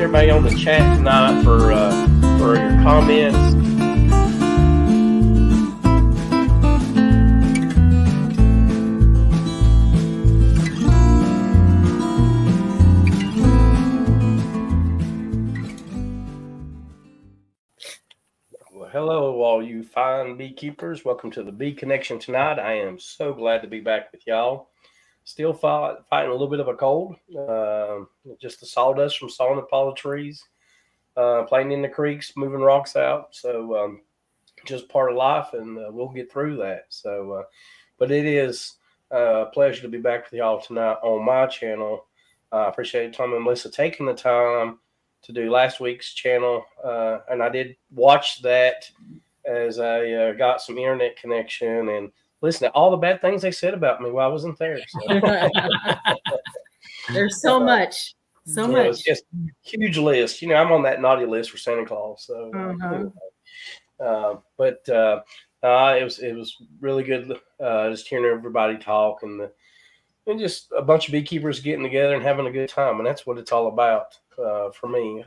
Everybody on the chat tonight for your comments. Well, hello, all you fine beekeepers. Welcome to the Bee Connection tonight. I am so glad to be back with y'all. Still fighting a little bit of a cold. Just the sawdust from sawing the pollen trees, playing in the creeks, moving rocks out. So just part of life, and we'll get through that. So, but it is a pleasure to be back with y'all tonight on my channel. I appreciate Tom and Melissa taking the time to do last week's channel, and I did watch that as I got some internet connection and listen to all the bad things they said about me while I wasn't there. So. There's so much. It's just a huge list. You know, I'm on that naughty list for Santa Claus. So, it was really good just hearing everybody talk and just a bunch of beekeepers getting together and having a good time. And that's what it's all about for me.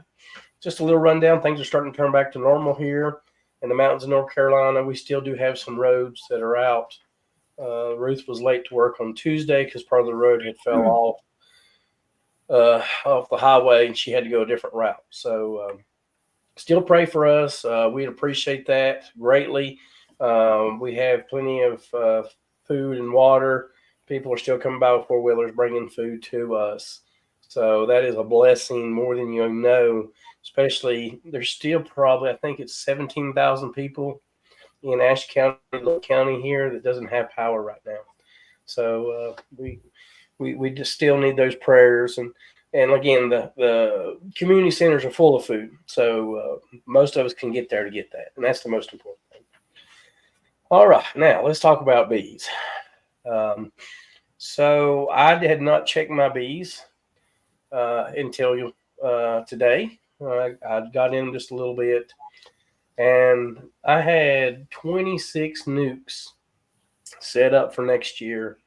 Just a little rundown. Things are starting to turn back to normal here in the mountains of North Carolina. We still do have some roads that are out. Ruth was late to work on Tuesday because part of the road had fell off the highway and she had to go a different route. So still pray for us. We'd appreciate that greatly. We have plenty of food and water. People are still coming by with four-wheelers bringing food to us. So that is a blessing more than you know. Especially, there's still probably, I think it's 17,000 people in Ashe County here that doesn't have power right now. So we just still need those prayers. And again, the community centers are full of food. So most of us can get there to get that. And that's the most important thing. All right, now let's talk about bees. So I had not checked my bees until today. I got in just a little bit, and I had 26 nukes set up for next year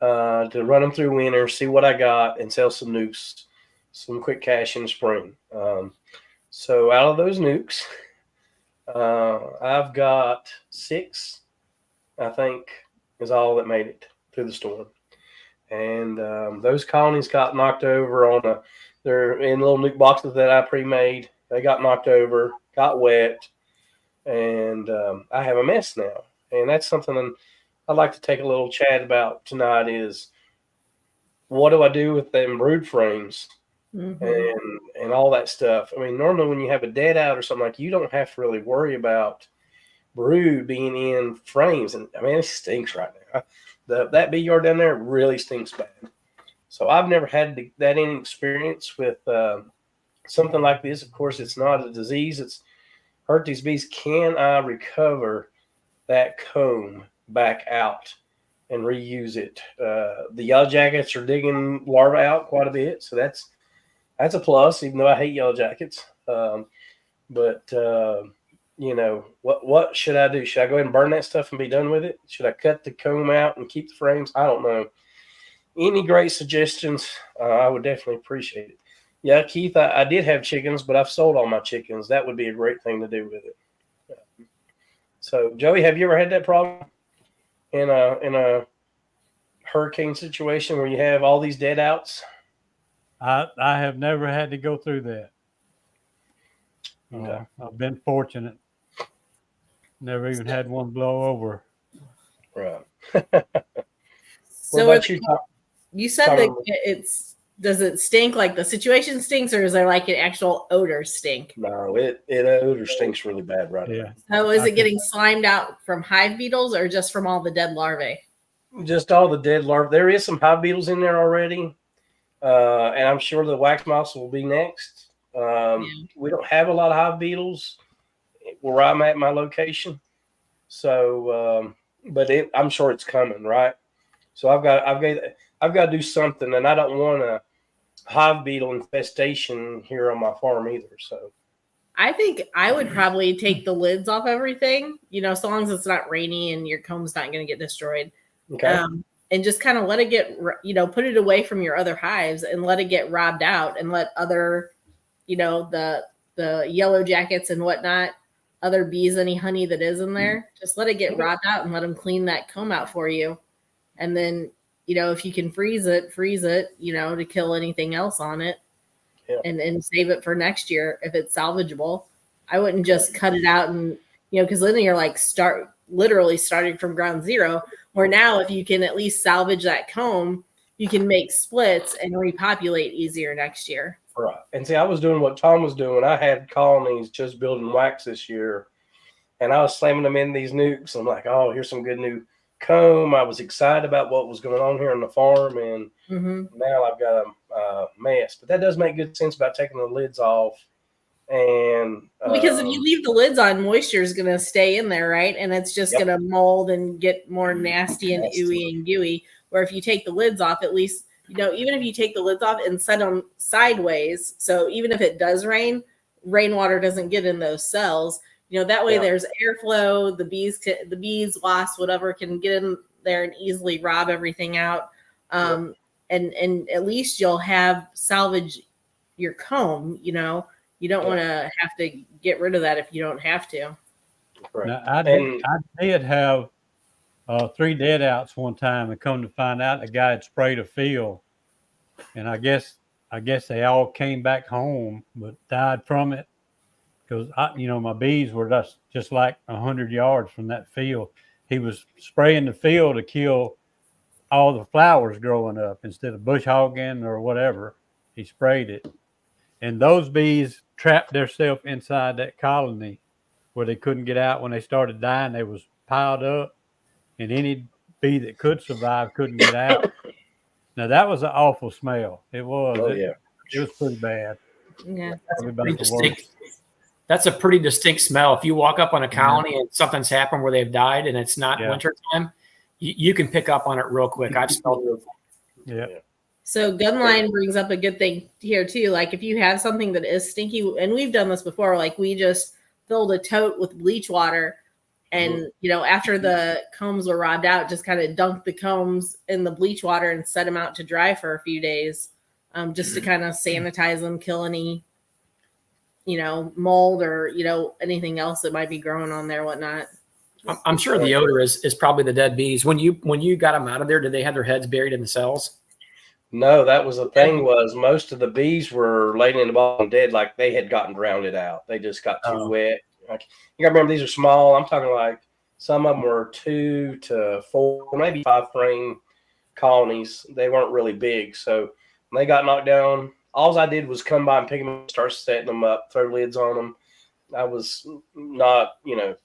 to run them through winter, see what I got, and sell some nukes, some quick cash in the spring. So out of those nukes, I've got 6, I think, is all that made it through the storm. And those colonies got knocked over they're in little nuke boxes that I pre-made. They got knocked over, got wet, and I have a mess now. And that's something I'd like to take a little chat about tonight is what do I do with them brood frames and all that stuff. I mean, normally when you have a dead out or something, like, you don't have to really worry about brood being in frames. And I mean, it stinks right now. That bee yard down there really stinks bad. So I've never had that any experience with something like this. Of course, it's not a disease. It's hurt these bees. Can I recover that comb back out and reuse it? The yellow jackets are digging larvae out quite a bit. So that's a plus, even though I hate yellow jackets. But you know, what should I do? Should I go ahead and burn that stuff and be done with it? Should I cut the comb out and keep the frames? I don't know. Any great suggestions, I would definitely appreciate it. Yeah, Keith, I did have chickens, but I've sold all my chickens. That would be a great thing to do with it. So, Joey, have you ever had that problem in a hurricane situation where you have all these dead outs? I have never had to go through that. Okay. I've been fortunate. Never even had one blow over. Right. So what about you said that does it stink like the situation stinks, or is there like an actual odor stink? No, it odor stinks really bad right now. So is it getting slimed out from hive beetles or just from all the dead larvae? Just all the dead larvae. There is some hive beetles in there already. and I'm sure the wax moths will be next. We don't have a lot of hive beetles where I'm at my location, so but I'm sure it's coming, right? So I've got to do something, and I don't want a hive beetle infestation here on my farm either. So I think I would probably take the lids off everything, so long as it's not rainy and your comb's not going to get destroyed. okay, and just kind of let it get, put it away from your other hives and let it get robbed out, and let other, the yellow jackets and whatnot, other bees, any honey that is in there, just let it get robbed out and let them clean that comb out for you. And then, if you can freeze it, to kill anything else on it. Yeah. And save it for next year if it's salvageable. I wouldn't just cut it out and, because then you're like literally starting from ground zero, where now if you can at least salvage that comb, you can make splits and repopulate easier next year. Right. And see, I was doing what Tom was doing. I had colonies just building wax this year, and I was slamming them in these nukes. I'm like, oh, here's some good new comb. I was excited about what was going on here on the farm, and now I've got a mess. But that does make good sense about taking the lids off. And because if you leave the lids on, moisture is going to stay in there, right? And it's just going to mold and get more nasty and ooey and gooey. Where if you take the lids off, at least, even if you take the lids off and set them sideways, so even if it does rain, rainwater doesn't get in those cells. That way there's airflow. The bees, wasps, whatever, can get in there and easily rob everything out. And at least you'll have salvage your comb. You don't want to have to get rid of that if you don't have to. Right. Now, I did have 3 dead outs one time, and come to find out the guy had sprayed a field, and I guess they all came back home but died from it. Because my bees were just like 100 yards from that field. He was spraying the field to kill all the flowers growing up instead of bush hogging or whatever. He sprayed it, and those bees trapped themselves inside that colony where they couldn't get out. When they started dying, they was piled up, and any bee that could survive couldn't get out. Now that was an awful smell. It was. Oh, it was pretty bad. Yeah, that's a pretty distinct smell. If you walk up on a colony and something's happened where they've died and it's not winter time, you can pick up on it real quick. I've smelled it. Yeah. So Gunline brings up a good thing here too. Like if you have something that is stinky, and we've done this before, like we just filled a tote with bleach water, and after the combs were robbed out, just kind of dunked the combs in the bleach water and set them out to dry for a few days, just to kind of sanitize them, kill any mold or anything else that might be growing on there, whatnot. I'm sure the odor is probably the dead bees. When you got them out of there, did they have their heads buried in the cells? No, that was the thing. Was most of the bees were laying in the bottom dead, like they had gotten drowned out. They just got too wet. Like, you got to remember, these are small. I'm talking like some of them were 2 to 4, maybe 5 frame colonies. They weren't really big, so when they got knocked down, all I did was come by and pick them up, start setting them up, throw lids on them. I was not,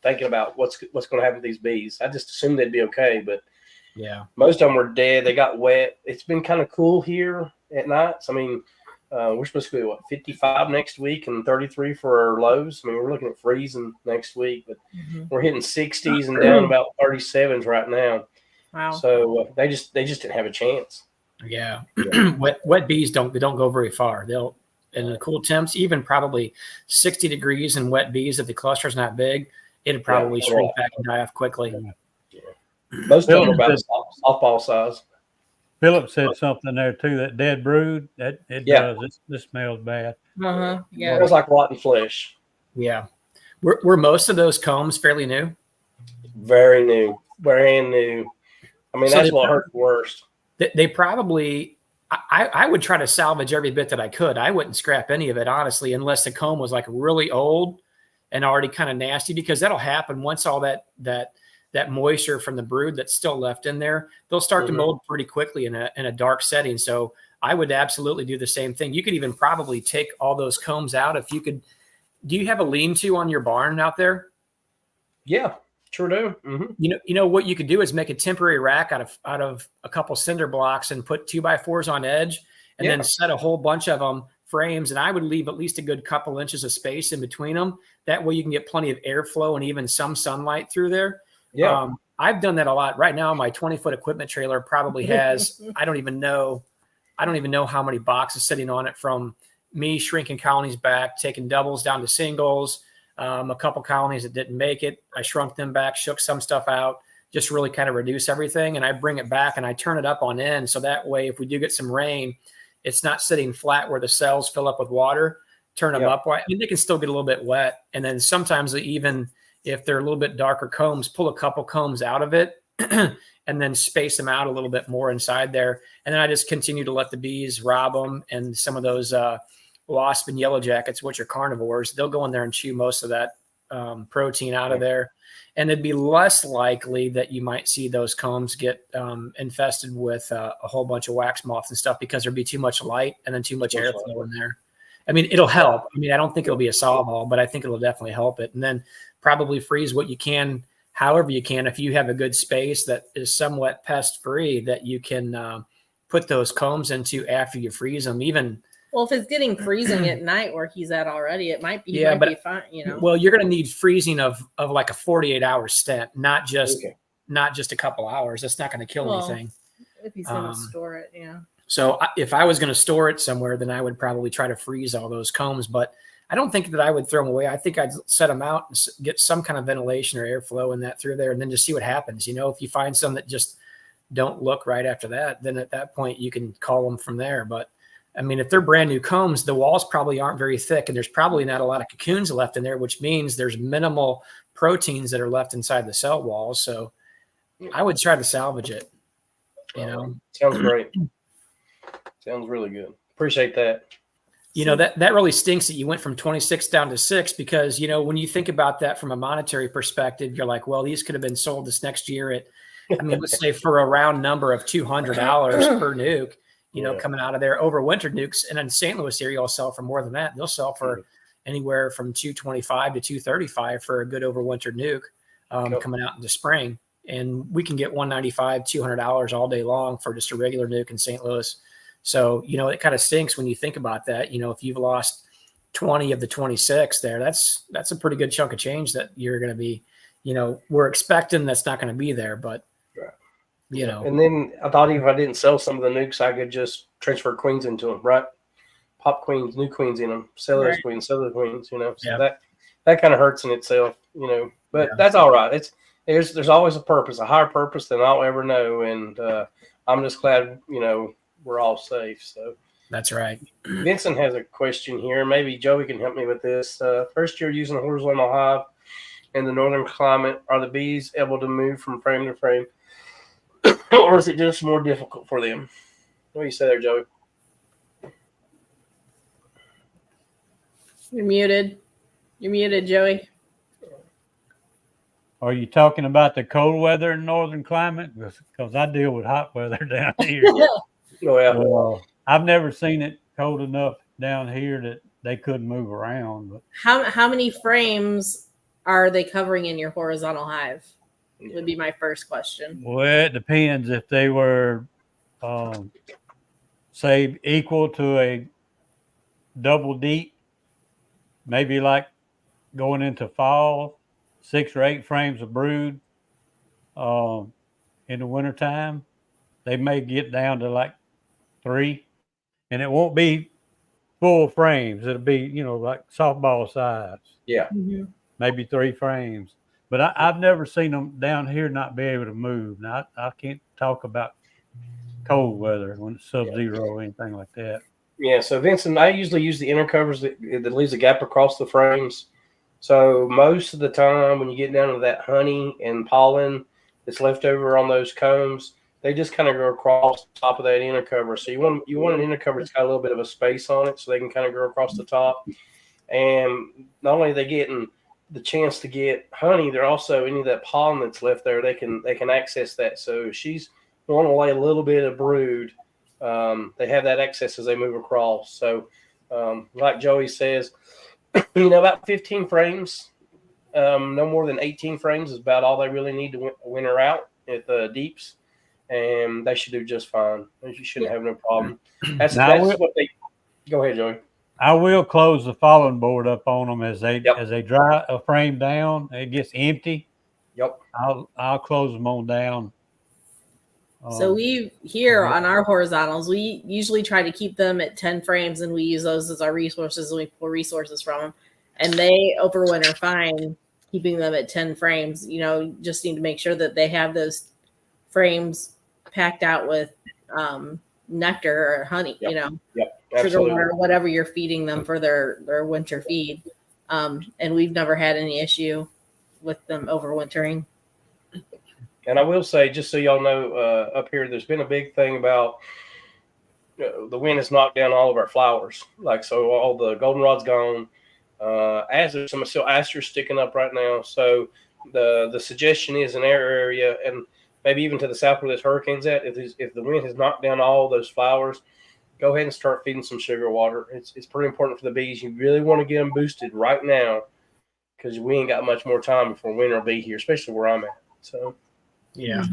thinking about what's going to happen to these bees. I just assumed they'd be okay, but most of them were dead. They got wet. It's been kind of cool here at nights. I mean, we're supposed to be 55 next week and 33 for our lows. I mean, we're looking at freezing next week, but we're hitting 60s and down about 37s right now. Wow. So they just didn't have a chance. Yeah. Wet bees don't go very far. They'll, in the cool temps, even probably 60 degrees and wet bees, if the cluster's not big, it'd probably shrink back and die off quickly. Yeah. Most of them are about softball size. Philip said something there too, that dead brood, that it does. This smells bad. Yeah. It smells like rotten flesh. Yeah. Were most of those combs fairly new? Very new. Brand new. I mean, that's what hurt the worst. They probably, I would try to salvage every bit that I could. I wouldn't scrap any of it, honestly, unless the comb was like really old and already kind of nasty, because that'll happen once all that moisture from the brood that's still left in there, they'll start to mold pretty quickly in a dark setting. So I would absolutely do the same thing. You could even probably take all those combs out. If you could, do you have a lean-to on your barn out there? Yeah. Sure do. You know what you could do is make a temporary rack out of a couple cinder blocks and put 2x4s on edge, and then set a whole bunch of them frames. And I would leave at least a good couple inches of space in between them. That way you can get plenty of airflow and even some sunlight through there. Yeah. I've done that a lot. Right now, my 20-foot equipment trailer probably has, I don't even know how many boxes sitting on it, from me shrinking colonies back, taking doubles down to singles, a couple colonies that didn't make it. I shrunk them back, shook some stuff out, just really kind of reduce everything. And I bring it back and I turn it up on end. So that way, if we do get some rain, it's not sitting flat where the cells fill up with water. Turn them up. I mean, they can still get a little bit wet. And then sometimes even if they're a little bit darker combs, pull a couple combs out of it and then space them out a little bit more inside there. And then I just continue to let the bees rob them. And some of those wasp and yellow jackets, which are carnivores, they'll go in there and chew most of that protein out of there. And it'd be less likely that you might see those combs get infested with a whole bunch of wax moths and stuff, because there'd be too much light and then too much airflow in there. I mean, it'll help. I mean, I don't think it'll be a solve all, but I think it'll definitely help it. And then probably freeze what you can, however you can. If you have a good space that is somewhat pest free, that you can put those combs into after you freeze them. Even well, if it's getting freezing at night where he's at already, it might be be fine. You know, well, you're going to need freezing of like a 48-hour stint, not just a couple hours. That's not going to kill anything. If he's going to store it, yeah. So if I was going to store it somewhere, then I would probably try to freeze all those combs. But I don't think that I would throw them away. I think I'd set them out and get some kind of ventilation or airflow in that through there, and then just see what happens. You know, if you find some that just don't look right after that, then at that point you can call them from there. But I mean, if they're brand new combs, the walls probably aren't very thick, and there's probably not a lot of cocoons left in there, which means there's minimal proteins that are left inside the cell walls. So I would try to salvage it. You know, sounds great. Sounds really good. Appreciate that. You know, that really stinks that you went from 26 down to 6, because, you know, when you think about that from a monetary perspective, you're like, well, these could have been sold this next year at, I mean, let's say for a round number of $200 per nuke, you know, coming out of there. Overwintered nukes. And in St. Louis area, will sell for more than that. They'll sell for anywhere from $225 to $235 for a good overwintered nuke coming out into spring. And we can get $195, $200 all day long for just a regular nuke in St. Louis. So, you know, it kind of stinks when you think about that. You know, if you've lost 20 of the 26 there, that's a pretty good chunk of change that you're going to be, you know, we're expecting that's not going to be there, but, you know. And then I thought if I didn't sell some of the nukes, I could just transfer queens into them, right? Pop queens, new queens in them, sell those queens, sell the queens, you know. So that kind of hurts in itself, you know, but that's all right. There's always a purpose, a higher purpose than I'll ever know. And I'm just glad, you know, we're all safe. So that's right. Vincent has a question here. Maybe Joey can help me with this. First year using a horizontal hive in the northern climate, are the bees able to move from frame to frame, or is it just more difficult for them? What do you say there, Joey? You're muted. You're muted, Joey. Are you talking about the cold weather in northern climate? Because I deal with hot weather down here. Oh, yeah. I've never seen it cold enough down here that they couldn't move around. But how many frames are they covering in your horizontal hive? Would be my first question. Well, it depends. If they were, say, equal to a double deep, maybe like going into fall, 6 or 8 frames of brood in the wintertime, they may get down to like 3, and it won't be full frames. It'll be, you know, like softball size. Yeah. Maybe 3 frames. But I've never seen them down here not be able to move. Now, I can't talk about cold weather when it's sub-zero or anything like that. Yeah, so Vincent, I usually use the inner covers that leaves a gap across the frames. So most of the time when you get down to that honey and pollen that's left over on those combs, they just kind of go across the top of that inner cover. So you want an inner cover that's got a little bit of a space on it so they can kind of go across the top. And not only are they getting the chance to get honey, they're also any of that pollen that's left there, they can access that. So if she's wanting to lay a little bit of brood, they have that access as they move across. So like Joey says, you know, about 15 frames, no more than 18 frames is about all they really need to winter out at the deeps. and they should do just fine. You shouldn't have no problem. That's Now, what they. Go ahead, Joey. I will close the fallen board up on them as they Yep. as they dry a frame down. It gets empty. Yep. I'll close them on down. So we here on our horizontals, we usually try to keep them at 10 frames, and we use those as our resources, and we pull resources from them. And they overwinter fine keeping them at 10 frames. You know, just need to make sure that they have those frames packed out with nectar or honey, Yep. you know, Yep. sugar Absolutely. water, whatever you're feeding them for their winter feed. And we've never had any issue with them overwintering. And I will say, just so y'all know, up here, there's been a big thing about the wind has knocked down all of our flowers. Like, so all the goldenrod's gone. As there's some still asters sticking up right now. So the suggestion is in our area, and maybe even to the south where this hurricane's at, if the wind has knocked down all those flowers, go ahead and start feeding some sugar water. It's pretty important for the bees. You really want to get them boosted right now because we ain't got much more time before winter will be here, especially where I'm at. So. Yeah.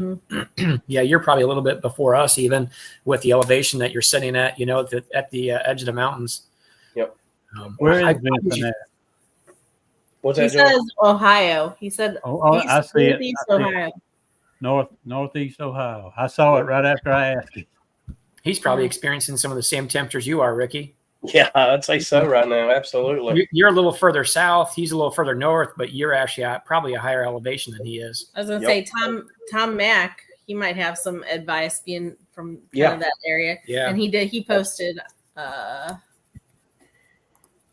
Yeah. You're probably a little bit before us, even with the elevation that you're sitting at, you know, at the edge of the mountains. Yep. Where is Vincent at? What's He that, Joe? says Ohio. He said I see it. Northeast I see Ohio. Northeast Ohio. I saw it right after I asked you. He's probably experiencing some of the same temperatures you are, Ricky. Yeah, I'd say so right now. Absolutely. You're a little further south. He's a little further north, but you're actually at probably a higher elevation than he is. I was gonna say Tom Mack. He might have some advice being from kind of that area. Yeah. And he posted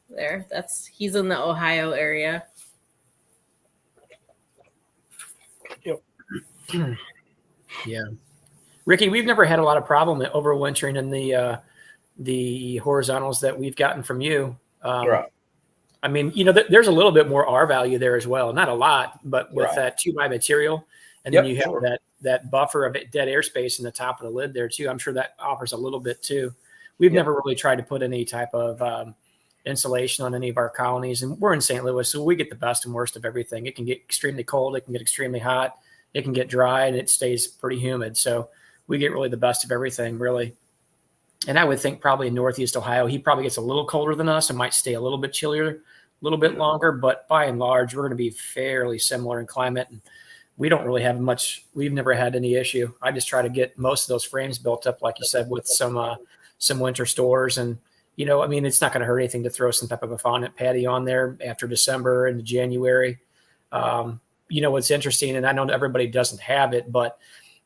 there. He's in the Ohio area. Yep. Yeah. Ricky, we've never had a lot of problem overwintering in the horizontals that we've gotten from you. Right. I mean, you know, there's a little bit more R value there as well. Not a lot, but with that 2x material. And then you have that buffer of dead airspace in the top of the lid there too. I'm sure that offers a little bit too. We've never really tried to put any type of insulation on any of our colonies. And we're in St. Louis, so we get the best and worst of everything. It can get extremely cold. It can get extremely hot. It can get dry, and it stays pretty humid. So we get really the best of everything, really. And I would think probably in Northeast Ohio, he probably gets a little colder than us and might stay a little bit chillier, a little bit longer. But by and large, we're going to be fairly similar in climate. And we don't really have much. We've never had any issue. I just try to get most of those frames built up, like you said, with some winter stores. And, you know, I mean, it's not going to hurt anything to throw some type of a fondant patty on there after December into January. You know, what's interesting, and I know everybody doesn't have it, but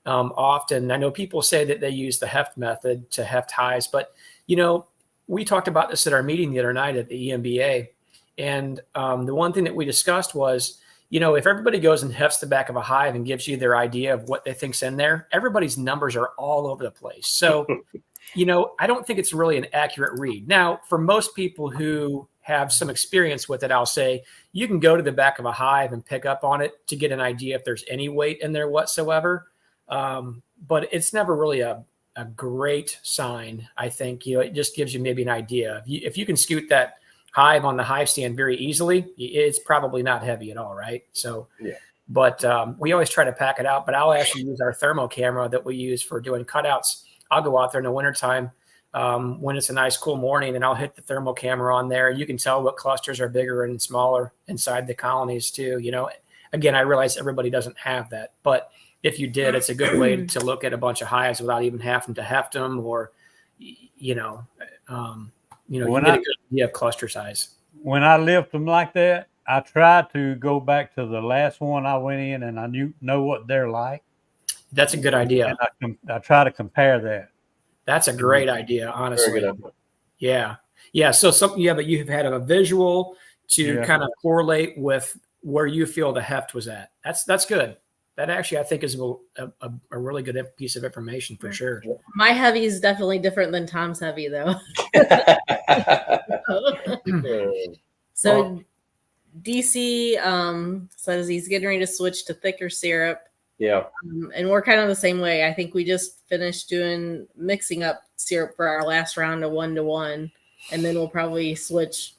often I know people say that they use the heft method to heft hives, but, you know, we talked about this at our meeting the other night at the EMBA. And the one thing that we discussed was, you know, if everybody goes and hefts the back of a hive and gives you their idea of what they think's in there, everybody's numbers are all over the place. So, you know, I don't think it's really an accurate read. Now, for most people who have some experience with it, I'll say you can go to the back of a hive and pick up on it to get an idea if there's any weight in there whatsoever. But it's never really a great sign. I think, you know, it just gives you maybe an idea. If you can scoot that hive on the hive stand very easily, it's probably not heavy at all, right? So, but we always try to pack it out. But I'll actually use our thermal camera that we use for doing cutouts. I'll go out there in the wintertime when it's a nice cool morning, and I'll hit the thermal camera on there. You can tell what clusters are bigger and smaller inside the colonies too. You know, again, I realize everybody doesn't have that, but if you did, it's a good way to look at a bunch of hives without even having to heft them, or, you know, you get a good idea of cluster size. When I lift them like that, I try to go back to the last one I went in, and I know what they're like. That's a good idea. And I try to compare that. That's a great idea, honestly. Very good idea. Yeah. Yeah. So but you've had a visual to kind of correlate with where you feel the heft was at. That's good. That actually, I think, is a really good piece of information for sure. My heavy is definitely different than Tom's heavy, though. So DC says he's getting ready to switch to thicker syrup. Yeah. And we're kind of the same way. I think we just finished mixing up syrup for our last round of 1-to-1, and then we'll probably switch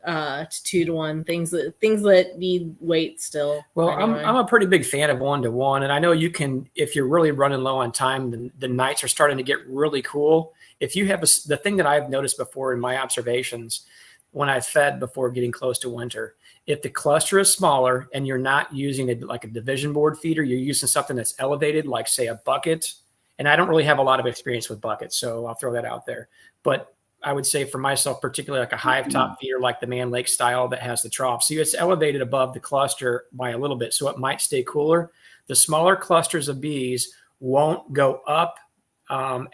to 2-to-1 things that need weight still. Well, anyway. I'm a pretty big fan of 1-to-1, and I know you can, if you're really running low on time, the nights are starting to get really cool. If you have the thing that I've noticed before in my observations when I've fed before getting close to winter, if the cluster is smaller and you're not using like a division board feeder, you're using something that's elevated, like say a bucket. And I don't really have a lot of experience with buckets, so I'll throw that out there. But I would say for myself, particularly like a hive top feeder, like the Man Lake style that has the trough. See, it's elevated above the cluster by a little bit, so it might stay cooler. The smaller clusters of bees won't go up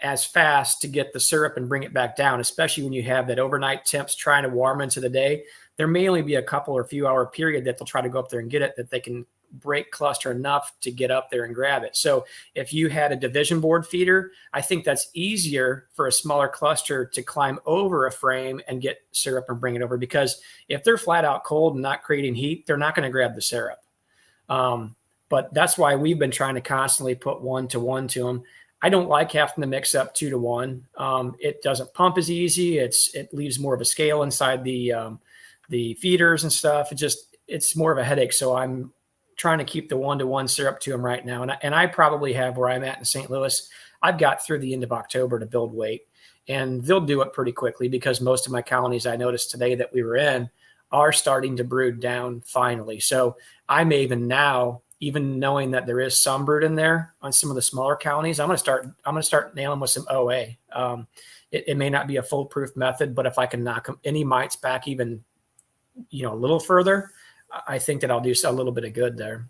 as fast to get the syrup and bring it back down, especially when you have that overnight temps trying to warm into the day. There may only be a couple or few hour period that they'll try to go up there and get it, that they can break cluster enough to get up there and grab it. So if you had a division board feeder, I think that's easier for a smaller cluster to climb over a frame and get syrup and bring it over, because if they're flat out cold and not creating heat, they're not going to grab the syrup. But that's why we've been trying to constantly put 1-to-1 to them. I don't like having to mix up 2-to-1. It doesn't pump as easy. It leaves more of a scale inside the feeders and stuff. It's more of a headache. So I'm trying to keep the 1-to-1 syrup to them right now. And I probably have, where I'm at in St. Louis, I've got through the end of October to build weight, and they'll do it pretty quickly, because most of my colonies I noticed today that we were in are starting to brood down finally. So I'm even now, even knowing that there is some brood in there on some of the smaller colonies, I'm going to start nailing with some OA. It may not be a foolproof method, but if I can knock any mites back even, a little further, I think that I'll do a little bit of good there.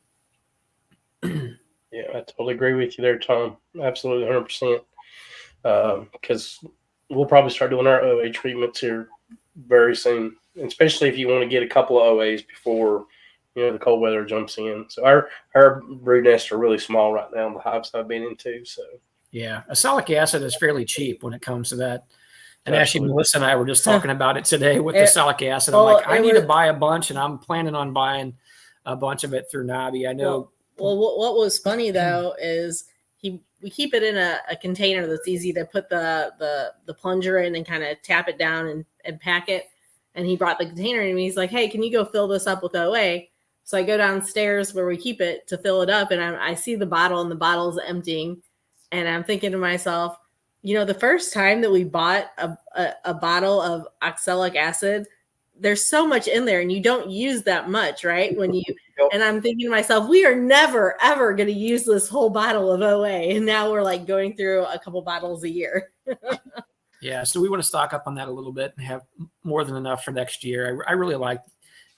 Yeah, I totally agree with you there, Tom. Absolutely, 100%. Because we'll probably start doing our OA treatments here very soon, especially if you want to get a couple of OAs before the cold weather jumps in. So our brood nests are really small right now in the hives I've been into. So yeah, acelaic acid is fairly cheap when it comes to that. And absolutely. Actually, Melissa and I were just talking about it today with the acelaic acid. I'm like, I need to buy a bunch, and I'm planning on buying a bunch of it through Nobby. I know. Well, what was funny though is we keep it in a container that's easy to put the plunger in and kind of tap it down and pack it. And he brought the container in and he's like, "Hey, can you go fill this up with OA?" So I go downstairs where we keep it to fill it up, and I see the bottle, and the bottle's emptying, and I'm thinking to myself, the first time that we bought a bottle of oxalic acid, there's so much in there and you don't use that much, right? And I'm thinking to myself, we are never, ever going to use this whole bottle of OA. And now we're like going through a couple bottles a year. Yeah. So we want to stock up on that a little bit and have more than enough for next year. I really like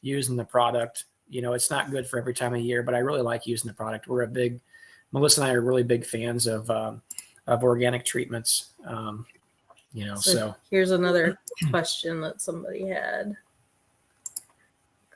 using the product. It's not good for every time of year, but I really like using the product. Melissa and I are really big fans of organic treatments. So here's another question that somebody had.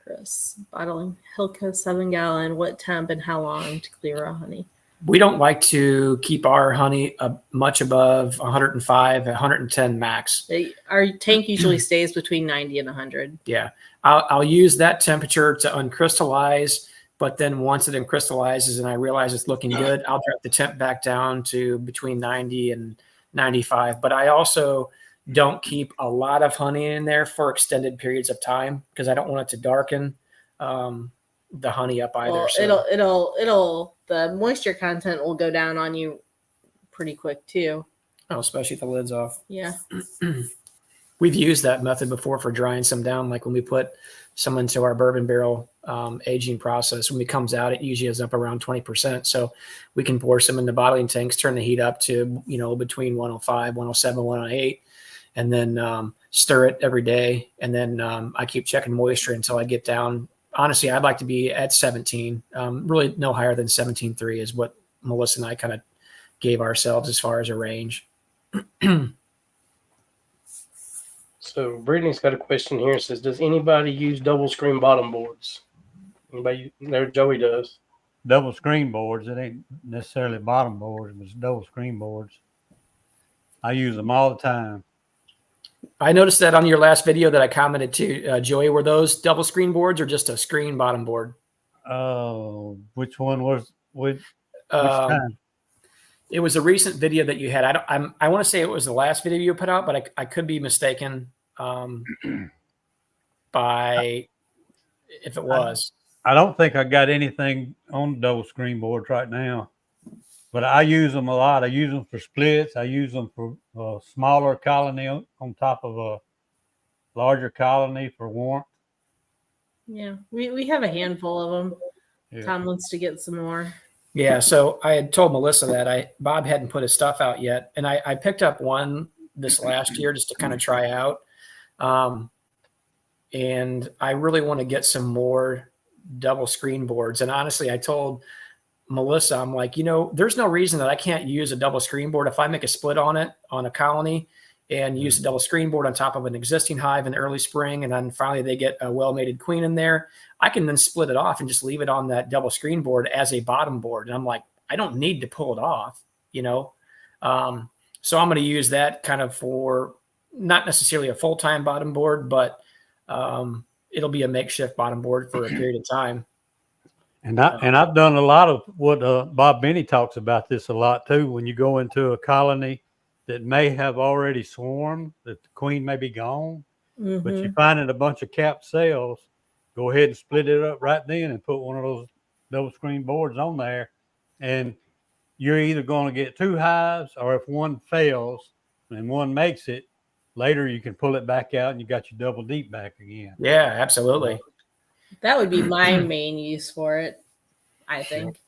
Chris, bottling Hilco 7-gallon, what temp and how long to clear our honey? We don't like to keep our honey much above 105, 110 max. Our tank usually stays between 90 and 100. Yeah. I'll use that temperature to uncrystallize, but then once it uncrystallizes and I realize it's looking good, I'll drop the temp back down to between 90 and 95. But I also don't keep a lot of honey in there for extended periods of time, because I don't want it to darken the honey up either. Well, so it'll the moisture content will go down on you pretty quick too. Oh, especially if the lid's off. Yeah. We've used that method before for drying some down. Like when we put some into our bourbon barrel aging process, when it comes out, it usually is up around 20%. So we can pour some in the bottling tanks, turn the heat up to, between 105, 107, 108, and then stir it every day. And then I keep checking moisture until I get down. Honestly, I'd like to be at 17. Really no higher than 17.3 is what Melissa and I kind of gave ourselves as far as a range. So Brittany's got a question here. It says, does anybody use double screen bottom boards? Anybody there? Joey does. Double screen boards. It ain't necessarily bottom boards, but it's double screen boards. I use them all the time. I noticed that on your last video that I commented to, Joey, were those double screen boards or just a screen bottom board? Oh, which one was which time? It was a recent video that you had. I want to say it was the last video you put out, but I could be mistaken. by if it was. I don't think I got anything on double screen boards right now, but I use them a lot. I use them for splits. I use them for a smaller colony on top of a larger colony for warmth. Yeah, we have a handful of them. Yeah. Tom wants to get some more. Yeah, so I had told Melissa that Bob hadn't put his stuff out yet, and I picked up one this last year just to kind of try out. And I really want to get some more double screen boards. And honestly, I told Melissa, I'm like, there's no reason that I can't use a double screen board if I make a split on it on a colony and use a double screen board on top of an existing hive in the early spring. And then finally they get a well-mated queen in there. I can then split it off and just leave it on that double screen board as a bottom board. And I'm like, I don't need to pull it off, So I'm going to use that kind of for not necessarily a full-time bottom board, but it'll be a makeshift bottom board for a period of time. And I've done a lot of what Bob Benny talks about this a lot too. When you go into a colony that may have already swarmed, that the queen may be gone, but you find a bunch of capped cells, go ahead and split it up right then and put one of those double screen boards on there. And you're either going to get 2 hives, or if one fails and one makes it, later you can pull it back out and you got your double deep back again. Yeah, absolutely. That would be my main use for it, I think.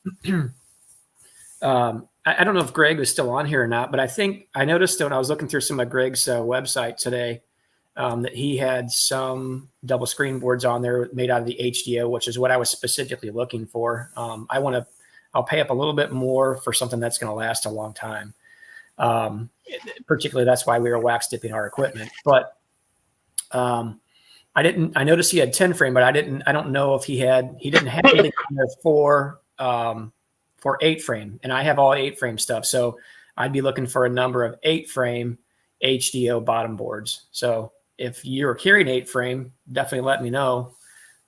I don't know if Greg was still on here or not, but I think I noticed when I was looking through some of Greg's website today that he had some double screen boards on there made out of the HDO, which is what I was specifically looking for. I'll pay up a little bit more for something that's going to last a long time. Particularly, that's why we were wax dipping our equipment. But I noticed he had 10 frame, but I don't know if he didn't have anything on there for 8 frame, and I have all 8 frame stuff. So I'd be looking for a number of 8 frame HDO bottom boards. So if you're carrying 8 frame, definitely let me know.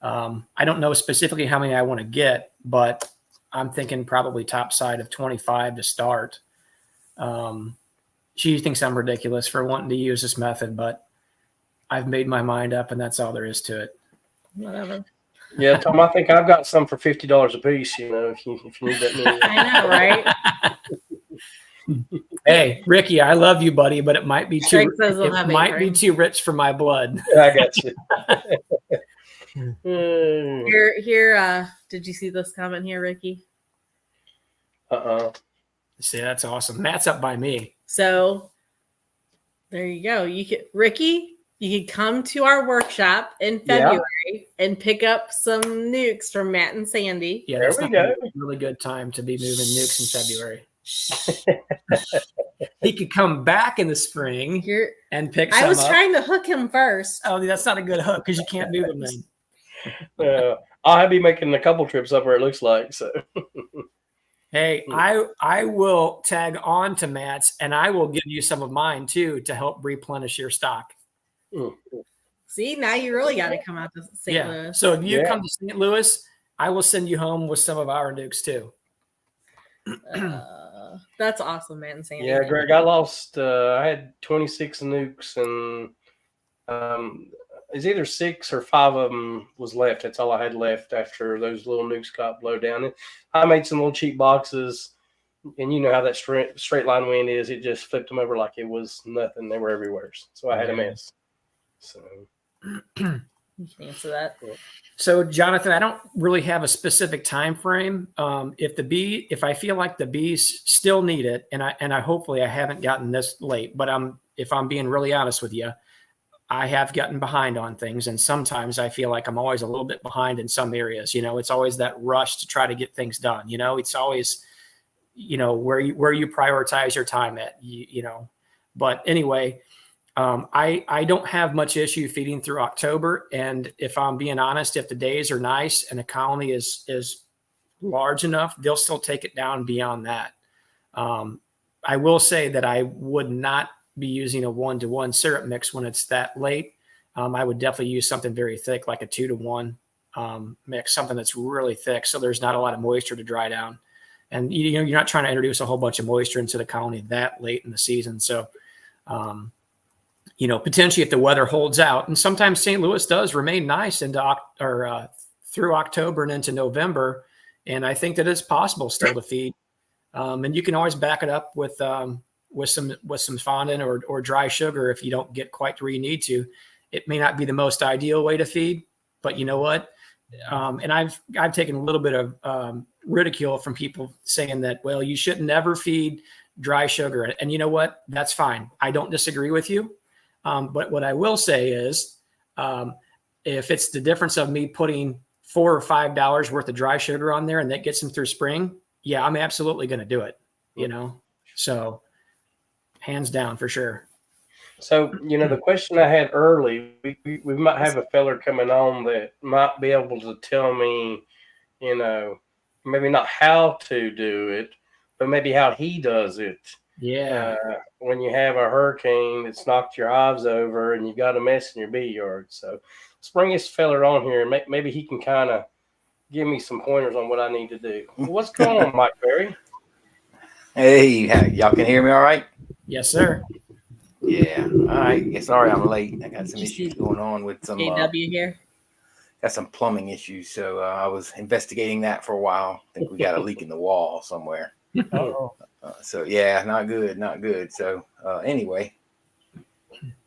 I don't know specifically how many I want to get, but I'm thinking probably top side of 25 to start. She thinks I'm ridiculous for wanting to use this method, but I've made my mind up, and that's all there is to it. Whatever. Yeah, Tom, I think I've got some for $50 a piece. If you need that many. I know, right? Hey, Ricky, I love you, buddy, but it might be too rich for my blood. I got you. Here, did you see this comment here, Ricky? See, that's awesome. Matt's up by me. So there you go. Ricky, you could come to our workshop in February and pick up some nukes from Matt and Sandy. Yeah, that's a really good time to be moving nukes in February. He could come back in the spring and pick some up. I was trying to hook him first. Oh, that's not a good hook because you can't move him then. I'll be making a couple trips up where it looks like. So, hey, I will tag on to Matt's, and I will give you some of mine too to help replenish your stock. See, now you really got to come out to St. Louis. So if you come to St. Louis, I will send you home with some of our nukes too. That's awesome, man. Sandy. Yeah, Greg, I lost. I had 26 nukes, and it's either 6 or 5 of them was left. That's all I had left after those little nukes got blown down. And I made some little cheap boxes, and you know how that straight line wind is. It just flipped them over like it was nothing. They were everywhere. So I had a mess. So you can answer that. So Jonathan, I don't really have a specific time frame. If I feel like the bees still need it, and I hopefully I haven't gotten this late, but if I'm being really honest with you, I have gotten behind on things, and sometimes I feel like I'm always a little bit behind in some areas. It's always that rush to try to get things done. It's always, where you prioritize your time at. But anyway. I don't have much issue feeding through October. And if I'm being honest, if the days are nice and the colony is large enough, they'll still take it down beyond that. I will say that I would not be using a 1-to-1 syrup mix when it's that late. I would definitely use something very thick, like a 2-to-1 mix, something that's really thick. So there's not a lot of moisture to dry down. And you're not trying to introduce a whole bunch of moisture into the colony that late in the season. So, potentially if the weather holds out, and sometimes St. Louis does remain nice into through October and into November. And I think that it's possible still to feed. And you can always back it up with some fondant or dry sugar if you don't get quite to where you need to. It may not be the most ideal way to feed, but you know what? And I've taken a little bit of ridicule from people saying that, well, you should never feed dry sugar. And you know what? That's fine. I don't disagree with you. But what I will say is, if it's the difference of me putting $4 or $5 worth of dry sugar on there and that gets them through spring, yeah, I'm absolutely going to do it. So hands down for sure. So, the question I had early, we might have a feller coming on that might be able to tell me, maybe not how to do it, but maybe how he does it. Yeah. When you have a hurricane that's knocked your hives over and you got a mess in your bee yard. So let's bring this feller on here and maybe he can kind of give me some pointers on what I need to do. What's going on, Mike Berry? Hey, y'all can hear me all right? Yes, sir. Yeah. All right. Yeah, sorry I'm late. I got some issues going on with some AW here. Got some plumbing issues, so I was investigating that for a while. I think we got a leak in the wall somewhere. So yeah, not good. So anyway,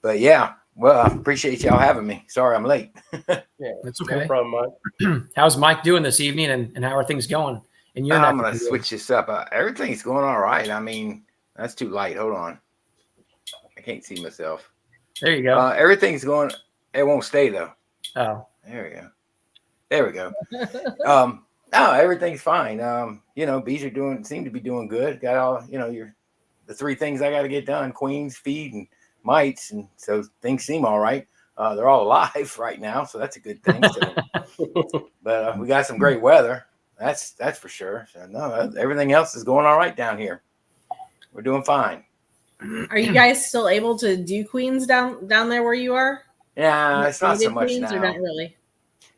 but yeah, well, I appreciate y'all having me. Sorry I'm late. Yeah, that's okay. No problem, Mike. How's Mike doing this evening, and how are things going? And I'm gonna switch this up. Everything's going all right. I mean, that's too light. Hold on, I can't see myself. There you go. Everything's going. It won't stay though. Oh, there we go. No, everything's fine. Bees seem to be doing good. Got all, the three things I got to get done: queens, feed, and mites. And so things seem all right. They're all alive right now, so that's a good thing. So, but we got some great weather. That's for sure. So no, everything else is going all right down here. We're doing fine. Are you guys still able to do queens down there where you are? Yeah, it's not so much queens, now. Or not really?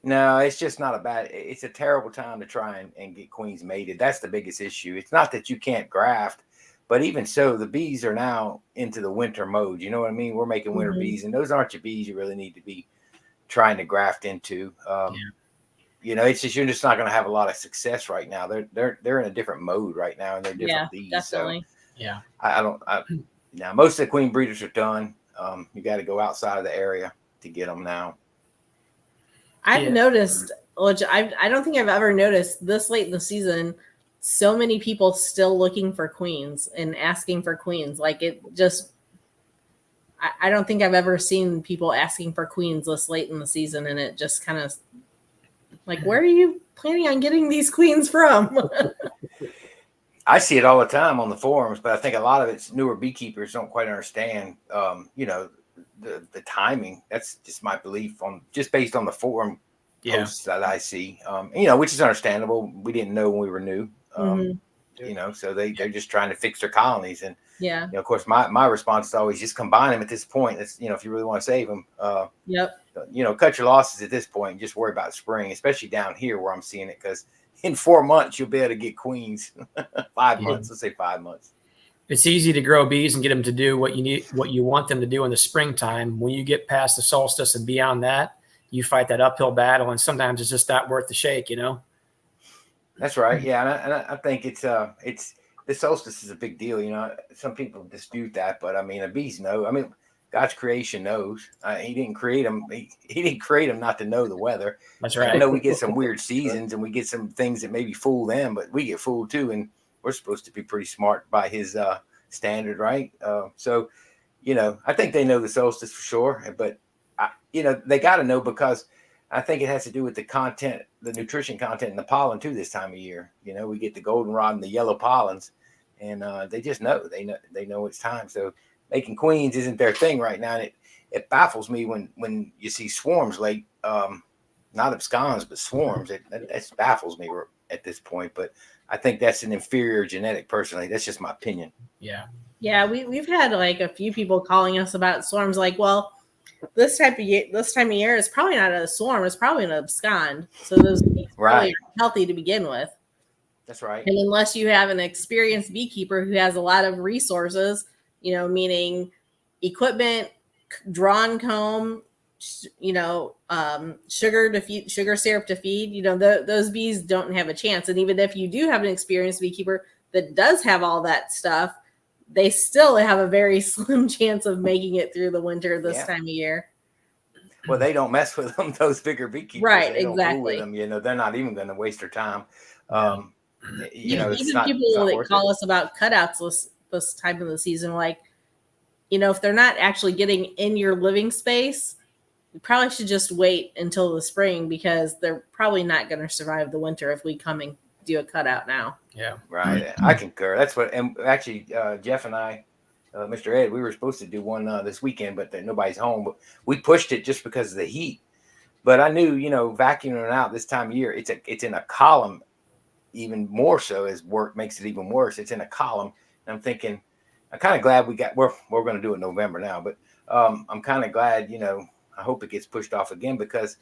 No, it's just not it's a terrible time to try and get queens mated. That's the biggest issue. It's not that you can't graft, but even so, the bees are now into the winter mode. You know what I mean? We're making winter bees, and those aren't your bees you really need to be trying to graft into. It's just, you're just not going to have a lot of success right now. They're in a different mode right now, and they're different bees. Definitely. So now most of the queen breeders are done. You got to go outside of the area to get them now. I've noticed, which I don't think I've ever noticed this late in the season, so many people still looking for queens and asking for queens. Like it just, I don't think I've ever seen people asking for queens this late in the season. And it just kind of like, where are you planning on getting these queens from? I see it all the time on the forums, but I think a lot of it's newer beekeepers don't quite understand, the timing. That's just my belief just based on the forum posts that I see, which is understandable. We didn't know when we were new, so they're just trying to fix their colonies. And, of course, my response is always just combine them at this point. It's, if you really want to save them, cut your losses at this point and just worry about spring, especially down here where I'm seeing it. Because in 4 months, you'll be able to get queens. 5 months, let's say 5 months. It's easy to grow bees and get them to do what you want them to do in the springtime. When you get past the solstice and beyond that, you fight that uphill battle, and sometimes it's just not worth the shake, That's right. Yeah, and I think it's the solstice is a big deal. Some people dispute that, but I mean, bees know. I mean, God's creation knows. He didn't create them. He didn't create them not to know the weather. That's right. I know we get some weird seasons and we get some things that maybe fool them, but we get fooled too, and we're supposed to be pretty smart by his standard, right? So, I think they know the solstice for sure, but they got to know, because I think it has to do with the content, the nutrition content in the pollen too this time of year. We get the goldenrod and the yellow pollens, and they just know. They know it's time. So making queens isn't their thing right now. And it baffles me when you see swarms late, not absconds, but swarms. That baffles me at this point. But I think that's an inferior genetic, personally. That's just my opinion. Yeah, we've had like a few people calling us about swarms. Like, well, this time of year is probably not a swarm; it's probably an abscond. So those bees probably are healthy to begin with. That's right. And unless you have an experienced beekeeper who has a lot of resources, meaning equipment, drawn comb, sugar syrup to feed, those bees don't have a chance. And even if you do have an experienced beekeeper that does have all that stuff, they still have a very slim chance of making it through the winter this time of year. Well, they don't mess with them, those bigger beekeepers. Right, they don't fool with exactly. them. They're not even going to waste their time. Even It's not people that worth call it. us about cutouts this time of the season, like, if they're not actually getting in your living space, you probably should just wait until the spring, because they're probably not going to survive the winter if we come and do a cutout now. Yeah. Right. I concur. That's what, and actually, Jeff and I, Mr. Ed, we were supposed to do one this weekend, but nobody's home. But we pushed it just because of the heat. But I knew, vacuuming out this time of year, it's in a column, even more so, as work makes it even worse. It's in a column, and I'm thinking, I'm kind of glad we're going to do it in November now, but I'm kind of glad, I hope it gets pushed off again, because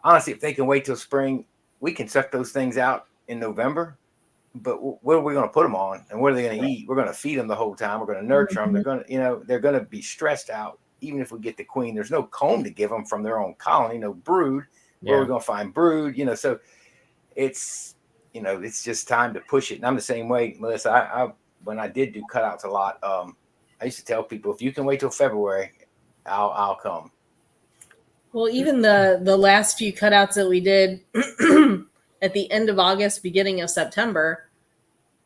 honestly, if they can wait till spring, we can suck those things out in November. But what are we going to put them on, and what are they going to eat? We're going to feed them the whole time. We're going to nurture them. They're going to, they're going to be stressed out. Even if we get the queen, there's no comb to give them from their own colony, no brood. Where are we going to find brood? So it's, it's just time to push it. And I'm the same way, Melissa. I when I did do cutouts a lot, I used to tell people, if you can wait till February, I'll come. Well, even the last few cutouts that we did at the end of August, beginning of September,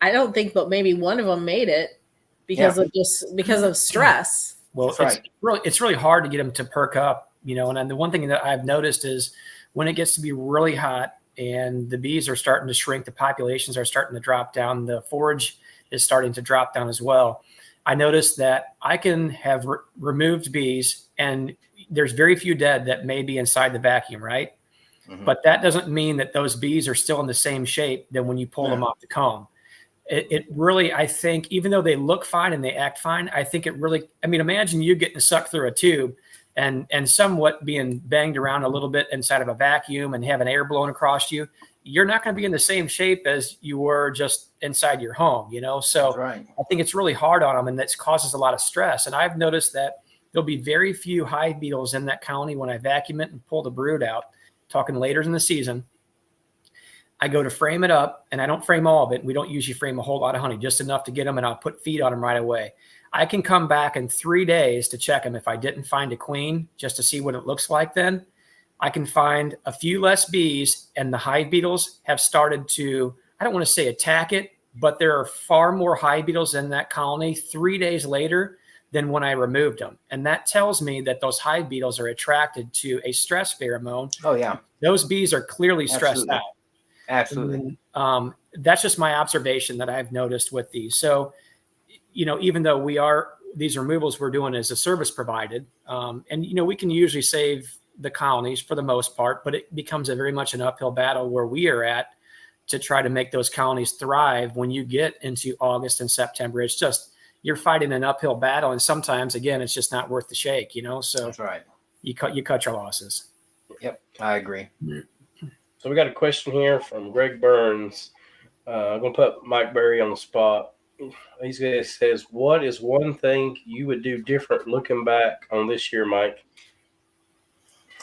I don't think but maybe one of them made it because of stress. Well, it's really hard to get them to perk up, and the one thing that I've noticed is when it gets to be really hot and the bees are starting to shrink, the populations are starting to drop down, the forage is starting to drop down as well. I noticed that I can have removed bees, and there's very few dead that may be inside the vacuum, right? Mm-hmm. But that doesn't mean that those bees are still in the same shape than when you pull them off the comb. It really, I think, even though they look fine and they act fine, I think it really, imagine you getting sucked through a tube and somewhat being banged around a little bit inside of a vacuum and having air blown across you. You're not going to be in the same shape as you were just inside your home, So I think it's really hard on them, and that causes a lot of stress. And I've noticed that there'll be very few hive beetles in that colony when I vacuum it and pull the brood out, talking later in the season. I go to frame it up, and I don't frame all of it. We don't usually frame a whole lot of honey, just enough to get them, and I'll put feed on them right away. I can come back in 3 days to check them if I didn't find a queen, just to see what it looks like then. I can find a few less bees, and the hive beetles have started to, I don't want to say attack it, but there are far more hive beetles in that colony 3 days later than when I removed them. And that tells me that those hive beetles are attracted to a stress pheromone. Oh, yeah. Those bees are clearly stressed out. Absolutely. And, that's just my observation that I've noticed with these. So, even though these removals we're doing as a service provided, and, we can usually save the colonies for the most part, but it becomes very much an uphill battle where we are at to try to make those colonies thrive when you get into August and September. It's just, you're fighting an uphill battle. And sometimes, again, it's just not worth the shake, So that's right. You cut your losses. Yep. I agree. So we got a question here from Greg Burns. I'm going to put Mike Berry on the spot. He says, what is one thing you would do different looking back on this year, Mike?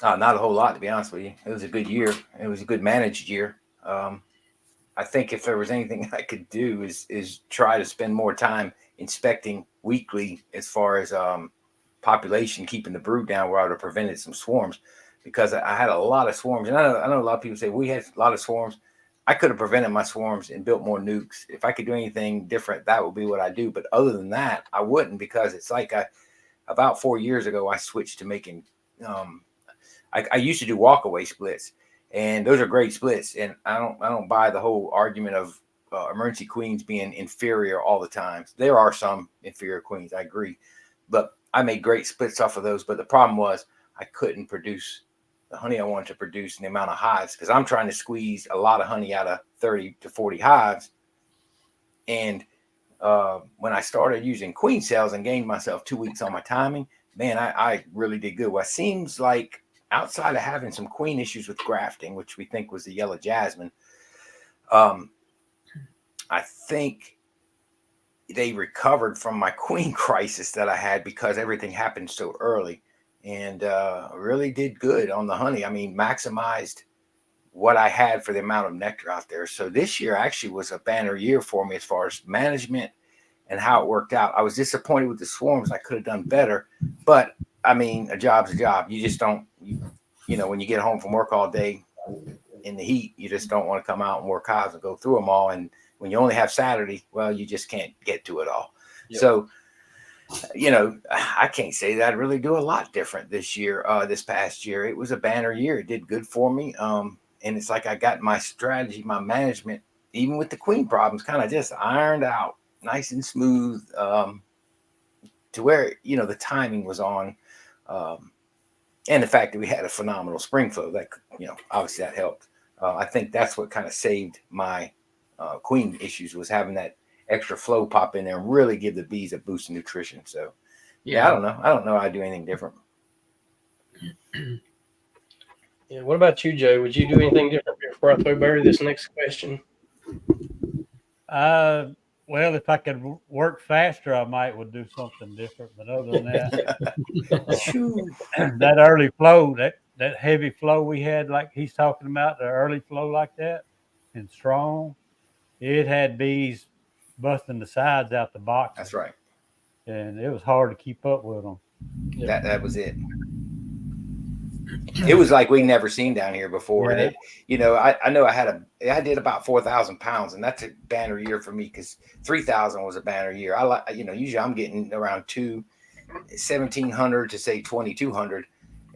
Not a whole lot, to be honest with you. It was a good year. It was a good managed year. I think if there was anything I could do is try to spend more time inspecting weekly as far as population, keeping the brood down, where I would have prevented some swarms, because I had a lot of swarms. And I know a lot of people say we had a lot of swarms. I could have prevented my swarms and built more nukes. If I could do anything different, that would be what I do. But other than that, I wouldn't, because it's like about 4 years ago, I switched to making I used to do walkaway splits, and those are great splits. And I don't buy the whole argument of emergency queens being inferior all the time. There are some inferior queens, I agree, but I made great splits off of those. But the problem was I couldn't produce the honey I wanted to produce in the amount of hives, because I'm trying to squeeze a lot of honey out of 30 to 40 hives. And when I started using queen cells and gained myself 2 weeks on my timing, man, I really did good. Well, it seems like outside of having some queen issues with grafting, which we think was the yellow jasmine, I think they recovered from my queen crisis that I had, because everything happened so early. and really did good on the honey. I mean, maximized what I had for the amount of nectar out there. So this year actually was a banner year for me as far as management and how it worked out. I was disappointed with the swarms. I could have done better, but I mean, a job's a job. You just don't, you know, when you get home from work all day in the heat, you just don't want to come out and work hives and go through them all. And when you only have Saturday, well, you just can't get to it all. Yep. So, you know, I can't say that I really do a lot different this year. This past year, it was a banner year. It did good for me. And it's like I got my strategy, my management, even with the queen problems, kind of just ironed out nice and smooth, to where, you know, the timing was on. And the fact that we had a phenomenal spring flow, that, you know, obviously that helped. I think that's what kind of saved my queen issues, was having that extra flow pop in there and really give the bees a boost in nutrition. So, yeah, I don't know. I don't know how I do anything different. Yeah. What about you, Joe? Would you do anything different before I throw Barry this next question? Well, if I could work faster, I would do something different. But other than that, that early flow, that heavy flow we had, like he's talking about, the early flow like that, and strong, it had bees busting the sides out the box. That's right. And it was hard to keep up with them. That was it. It was like we never seen down here before. Yeah. And it, you know, I know I did about 4,000 pounds, and that's a banner year for me, because 3,000 was a banner year. I like, you know, usually I'm getting around 1,700 to say 2,200,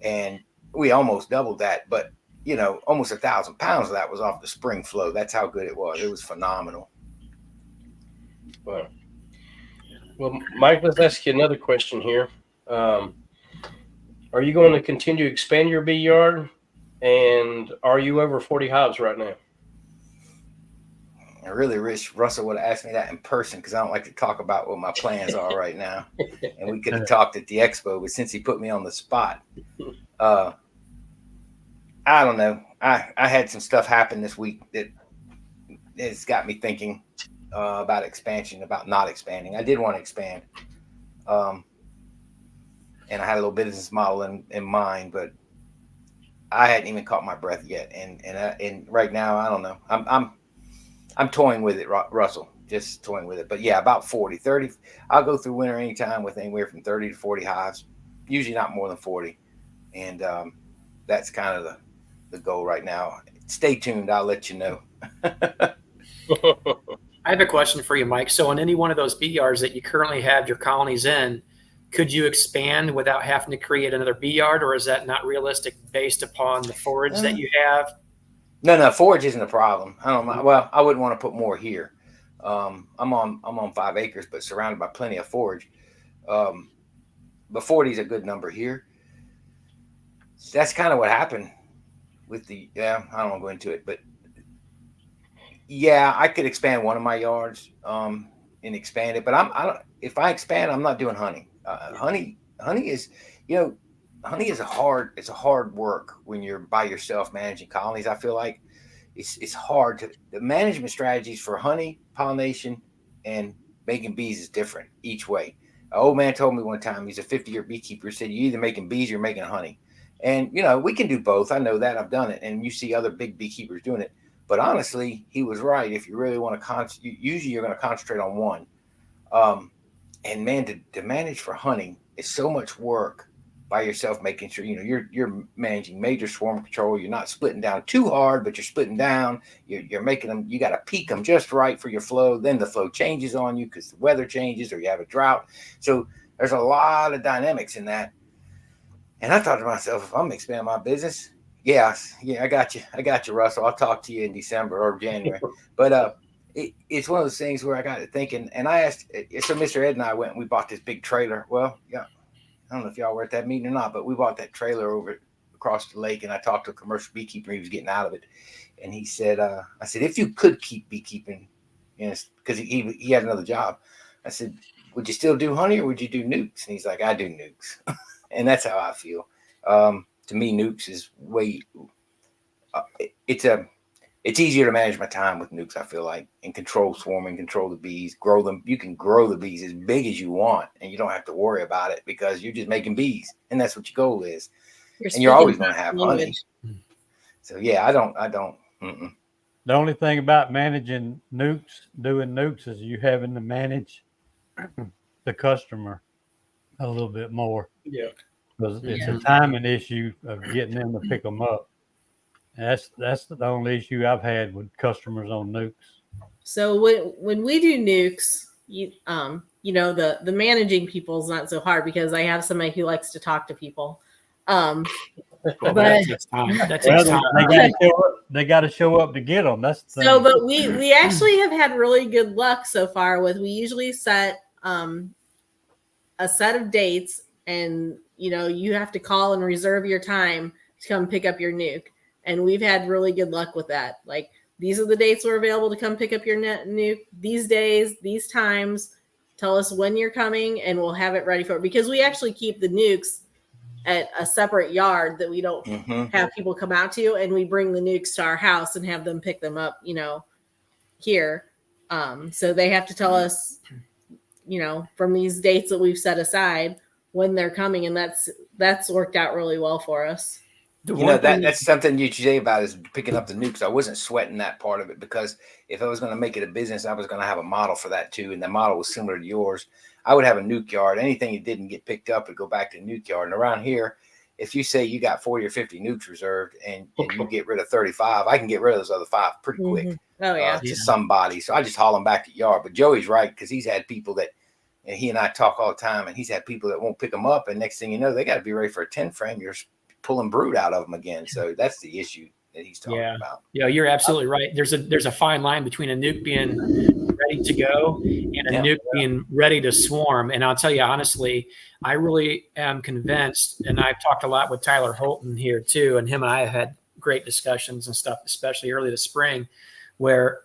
and we almost doubled that. But, you know, almost 1,000 pounds of that was off the spring flow. That's how good it was. It was phenomenal. Well, Mike, let's ask you another question here. Are you going to continue to expand your bee yard? And are you over 40 hives right now? I really wish Russell would have asked me that in person, because I don't like to talk about what my plans are right now. And we could have talked at the expo, but since he put me on the spot, I don't know. I had some stuff happen this week that has got me thinking about expansion, about not expanding. I did want to expand. And I had a little business model in mind, but I hadn't even caught my breath yet. And right now, I don't know. I'm toying with it, Russell, just toying with it. But yeah, about 40, 30. I'll go through winter anytime with anywhere from 30 to 40 hives, usually not more than 40. And that's kind of the goal right now. Stay tuned. I'll let you know. I have a question for you, Mike. So in any one of those bee yards that you currently have your colonies in, could you expand without having to create another bee yard, or is that not realistic based upon the forage that you have? No, forage isn't a problem. I don't mind. Well, I wouldn't want to put more here. I'm on 5 acres, but surrounded by plenty of forage. But 40 is a good number here. That's kind of what happened with the, I don't want to go into it, but yeah, I could expand one of my yards and expand it. But if I expand, I'm not doing honey. Honey is, you know, honey is a hard work when you're by yourself managing colonies. I feel like it's hard the management strategies for honey, pollination, and making bees is different each way. An old man told me one time, he's a 50-year beekeeper, said, you're either making bees or you're making honey. And, you know, we can do both. I know that. I've done it. And you see other big beekeepers doing it. But honestly, he was right. If you really want to usually you're going to concentrate on one. And man, to manage for honey is so much work by yourself, making sure, you know, you're managing major swarm control. You're not splitting down too hard, but you're splitting down. You're making them, you got to peak them just right for your flow. Then the flow changes on you because the weather changes or you have a drought. So there's a lot of dynamics in that. And I thought to myself, if I'm expanding my business, yeah, I got you, Russell. I'll talk to you in December or January. But it's one of those things where I got to thinking, and I asked, so Mr. Ed and I went and we bought this big trailer. Well, yeah, I don't know if y'all were at that meeting or not, but we bought that trailer over across the lake, and I talked to a commercial beekeeper. He was getting out of it, and he said, I said, if you could keep beekeeping, you know, because he had another job. I said, would you still do honey or would you do nukes? And he's like, I do nukes. And that's how I feel. To me, nukes is way, it's easier to manage my time with nukes, I feel like, and control swarming, control the bees, grow them. You can grow the bees as big as you want, and you don't have to worry about it because you're just making bees, and that's what your goal is. And you're always going to have honey. So yeah, I don't. Mm-mm. The only thing about managing doing nukes, is you having to manage the customer a little bit more. Yeah. Because it's a timing issue of getting them to pick them up. And that's the only issue I've had with customers on nukes. So when we do nukes, the managing people is not so hard because I have somebody who likes to talk to people. Well, but that takes time. That takes time. They got to show up to get them. That's the so. thing. But we actually have had really good luck so far. We usually set a set of dates, and you have to call and reserve your time to come pick up your nuke. And we've had really good luck with that. Like, these are the dates we're available to come pick up your nuke. These days, these times. Tell us when you're coming, and we'll have it ready for it. Because we actually keep the nukes at a separate yard that we don't have people come out to, and we bring the nukes to our house and have them pick them up, here. So they have to tell us, from these dates that we've set aside when they're coming, and that's worked out really well for us. That's something you say about is picking up the nukes. I wasn't sweating that part of it because if I was going to make it a business, I was going to have a model for that too. And the model was similar to yours. I would have a nuke yard. Anything that didn't get picked up would go back to the nuke yard. And around here, if you say you got 40 or 50 nukes reserved and you get rid of 35, I can get rid of those other 5 pretty quick. Oh yeah. To somebody. So I just haul them back to yard. But Joey's right, because he's had people that, and he and I talk all the time, and he's had people that won't pick them up. And next thing you know, they got to be ready for a 10 frame. You're pulling brood out of them again. So that's the issue that he's talking about. Yeah, you're absolutely right. There's a fine line between a nuke being ready to go and a nuke being ready to swarm. And I'll tell you honestly, I really am convinced, and I've talked a lot with Tyler Holton here too, and him and I have had great discussions and stuff, especially early this spring, where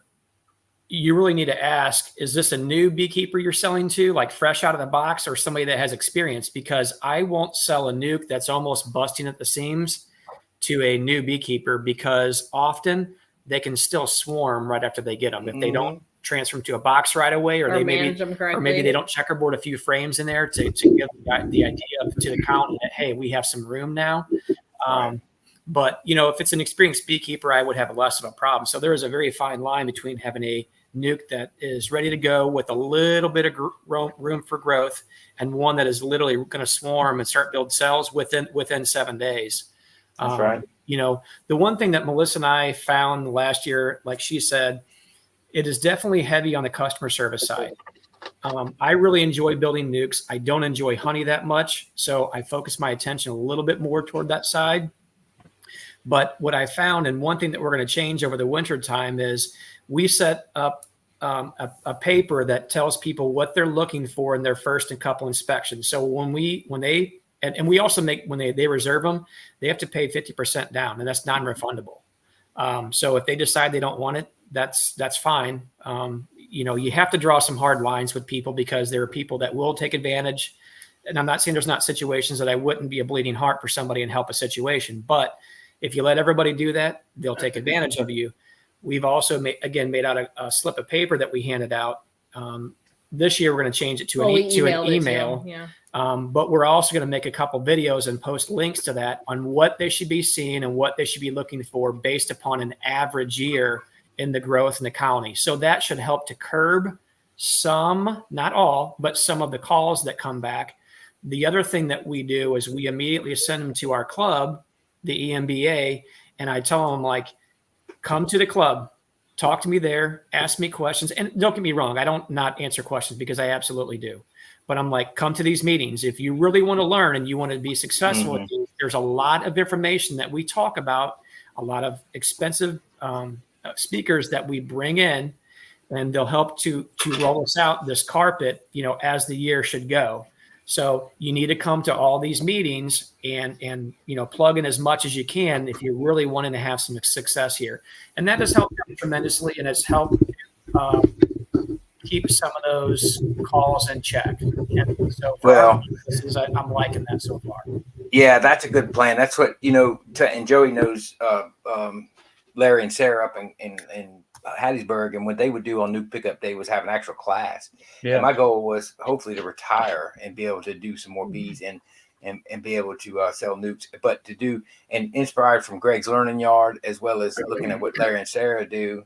you really need to ask, is this a new beekeeper you're selling to, like fresh out of the box, or somebody that has experience? Because I won't sell a nuke that's almost busting at the seams to a new beekeeper, because often they can still swarm right after they get them. If they don't transfer them to a box right away, or maybe they don't checkerboard a few frames in there to give the idea to the colony that, hey, we have some room now. But, if it's an experienced beekeeper, I would have less of a problem. So there is a very fine line between having a nuke that is ready to go with a little bit of room for growth, and one that is literally going to swarm and start build cells within 7 days. That's right. The one thing that Melissa and I found last year, like she said, it is definitely heavy on the customer service side. I really enjoy building nukes. I don't enjoy honey that much, so I focus my attention a little bit more toward that side. But what I found, and one thing that we're going to change over the winter time, is we set up a paper that tells people what they're looking for in their first and couple inspections. So when we also make, when they reserve them, they have to pay 50% down, and that's non-refundable. So if they decide they don't want it, that's fine. You have to draw some hard lines with people, because there are people that will take advantage. And I'm not saying there's not situations that I wouldn't be a bleeding heart for somebody and help a situation, but if you let everybody do that, they'll take advantage of you. We've also made out a slip of paper that we handed out. This year, we're going to change it to an email. But we're also going to make a couple videos and post links to that on what they should be seeing and what they should be looking for based upon an average year in the growth in the colony. So that should help to curb some, not all, but some of the calls that come back. The other thing that we do is we immediately send them to our club, the EMBA, and I tell them, like, come to the club, talk to me there, ask me questions. And don't get me wrong, I don't not answer questions, because I absolutely do. But I'm like, come to these meetings. If you really want to learn and you want to be successful with these, there's a lot of information that we talk about, a lot of expensive speakers that we bring in, and they'll help to roll us out this carpet, as the year should go. So you need to come to all these meetings and plug in as much as you can if you're really wanting to have some success here. And that has helped tremendously, and has helped keep some of those calls in check. And so I'm liking that so far. Yeah, that's a good plan. That's what, and Joey knows Larry and Sarah up in Hattiesburg, and what they would do on Nuke Pickup Day was have an actual class. Yeah. And my goal was hopefully to retire and be able to do some more bees and be able to sell nukes, but to do, and inspired from Greg's Learning Yard, as well as looking at what Larry and Sarah do,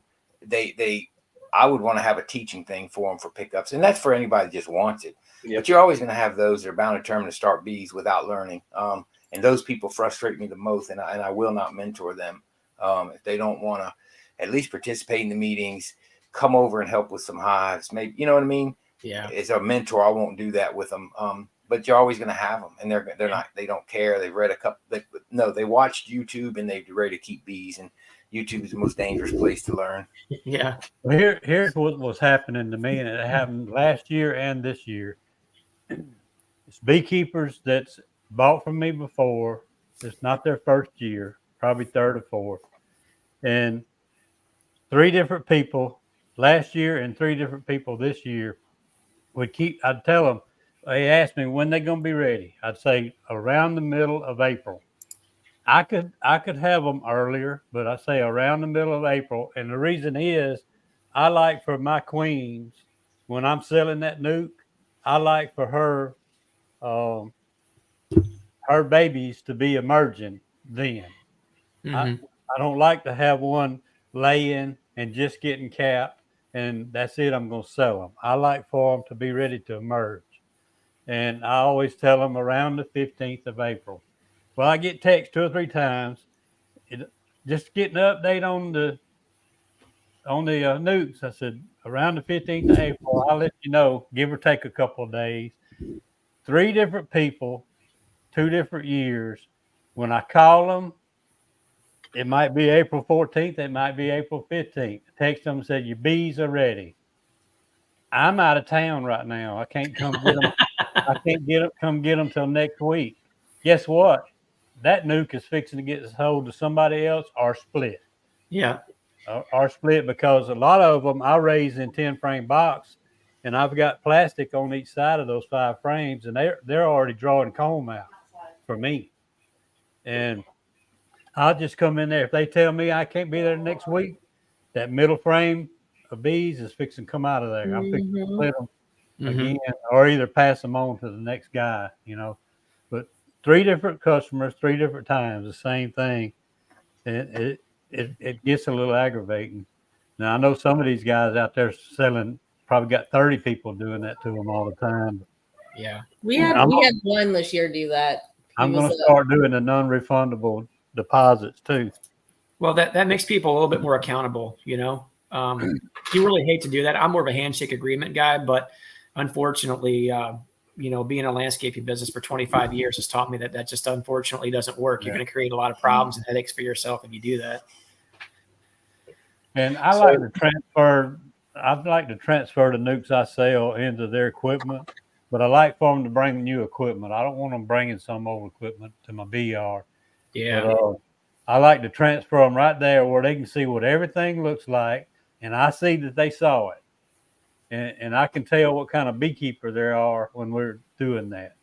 I would want to have a teaching thing for them for pickups. And that's for anybody that just wants it. Yep. But you're always going to have those that are bound and determined to start bees without learning. And those people frustrate me the most, and I will not mentor them. If they don't want to at least participate in the meetings, come over and help with some hives, maybe, you know what I mean? Yeah. As a mentor, I won't do that with them. But you're always going to have them, and they don't care. They've read a couple. They watched YouTube, and they're ready to keep bees. And YouTube is the most dangerous place to learn. Yeah. Well, here's what was happening to me, and it happened last year and this year. It's beekeepers that's bought from me before. It's not their first year, probably third or fourth. And 3 different people last year and 3 different people this year I'd tell them, they asked me when they're going to be ready. I'd say around the middle of April. I could have them earlier, but I say around the middle of April. And the reason is I like for my queens, when I'm selling that nuke, I like for her babies to be emerging then. Mm-hmm. I don't like to have one laying and just getting capped, and that's it. I'm going to sell them. I like for them to be ready to emerge. And I always tell them around the 15th of April. Well, I get text 2 or 3 times. Just getting an update on the nukes. I said, around the 15th of April, I'll let you know, give or take a couple of days. 3 different people, 2 different years. When I call them, it might be April 14th. It might be April 15th. I text them and said, your bees are ready. I'm out of town right now. I can't come get them. I can't come get them till next week. Guess what? That nuke is fixing to get sold to somebody else or split. Yeah. Or split, because a lot of them I raise in 10-frame box, and I've got plastic on each side of those 5 frames, and they're already drawing comb out for me. And I'll just come in there. If they tell me I can't be there next week, that middle frame of bees is fixing to come out of there. I'm fixing to split them again, or either pass them on to the next guy, But 3 different customers, 3 different times, the same thing. And it gets a little aggravating. Now, I know some of these guys out there selling probably got 30 people doing that to them all the time. Yeah. We had one this year do that. I'm going to start doing the non-refundable deposits too. Well, that makes people a little bit more accountable, You really hate to do that. I'm more of a handshake agreement guy, but unfortunately, being in a landscaping business for 25 years has taught me that just unfortunately doesn't work. You're going to create a lot of problems and headaches for yourself if you do that. And I'd like to transfer the nukes I sell into their equipment, but I like for them to bring new equipment. I don't want them bringing some old equipment to my bee yard. Yeah. But, I like to transfer them right there where they can see what everything looks like, and I see that they saw it. And I can tell what kind of beekeeper they are when we're doing that.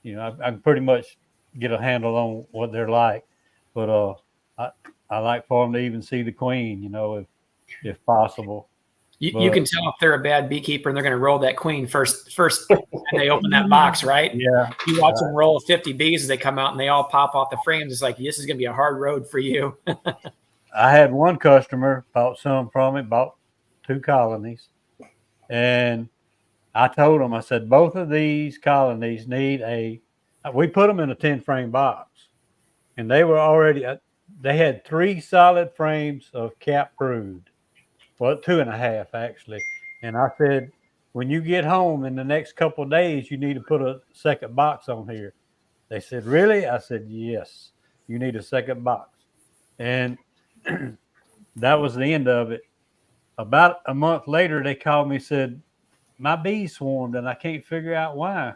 I can pretty much get a handle on what they're like. But I like for them to even see the queen, if possible. You can tell if they're a bad beekeeper and they're going to roll that queen first and they open that box, right? Yeah. You watch them roll 50 bees as they come out and they all pop off the frames. It's like, this is going to be a hard road for you. I had one customer bought some from it, bought 2 colonies. And I told them, I said, both of these colonies need we put them in a 10-frame box. And they had 3 solid frames of cap proved. Well, 2.5 actually. And I said, when you get home in the next couple of days, you need to put a second box on here. They said, really? I said, yes, you need a second box. And that was the end of it. About a month later, they called me and said, my bees swarmed and I can't figure out why.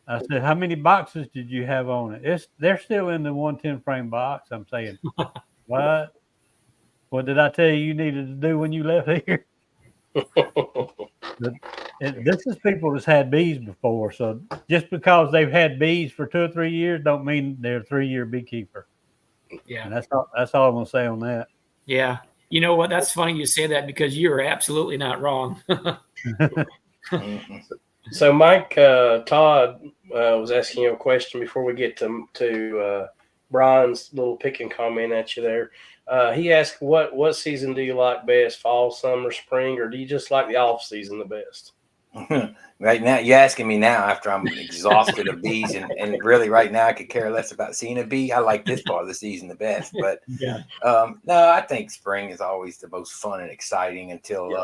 I said, how many boxes did you have on it? They're still in the 110-frame box. I'm saying, what? What did I tell you needed to do when you left here? This is people that's had bees before. So just because they've had bees for 2 or 3 years don't mean they're a 3-year beekeeper. Yeah. And that's all I'm going to say on that. Yeah. You know what? That's funny you say that because you are absolutely not wrong. So Mike Todd was asking you a question before we get to Brian's little picking comment at you there. He asked, what season do you like best? Fall, summer, spring, or do you just like the off season the best? Right now, you're asking me now after I'm exhausted of bees, and really right now I could care less about seeing a bee. I like this part of the season the best, but Yeah. no, I think spring is always the most fun and exciting until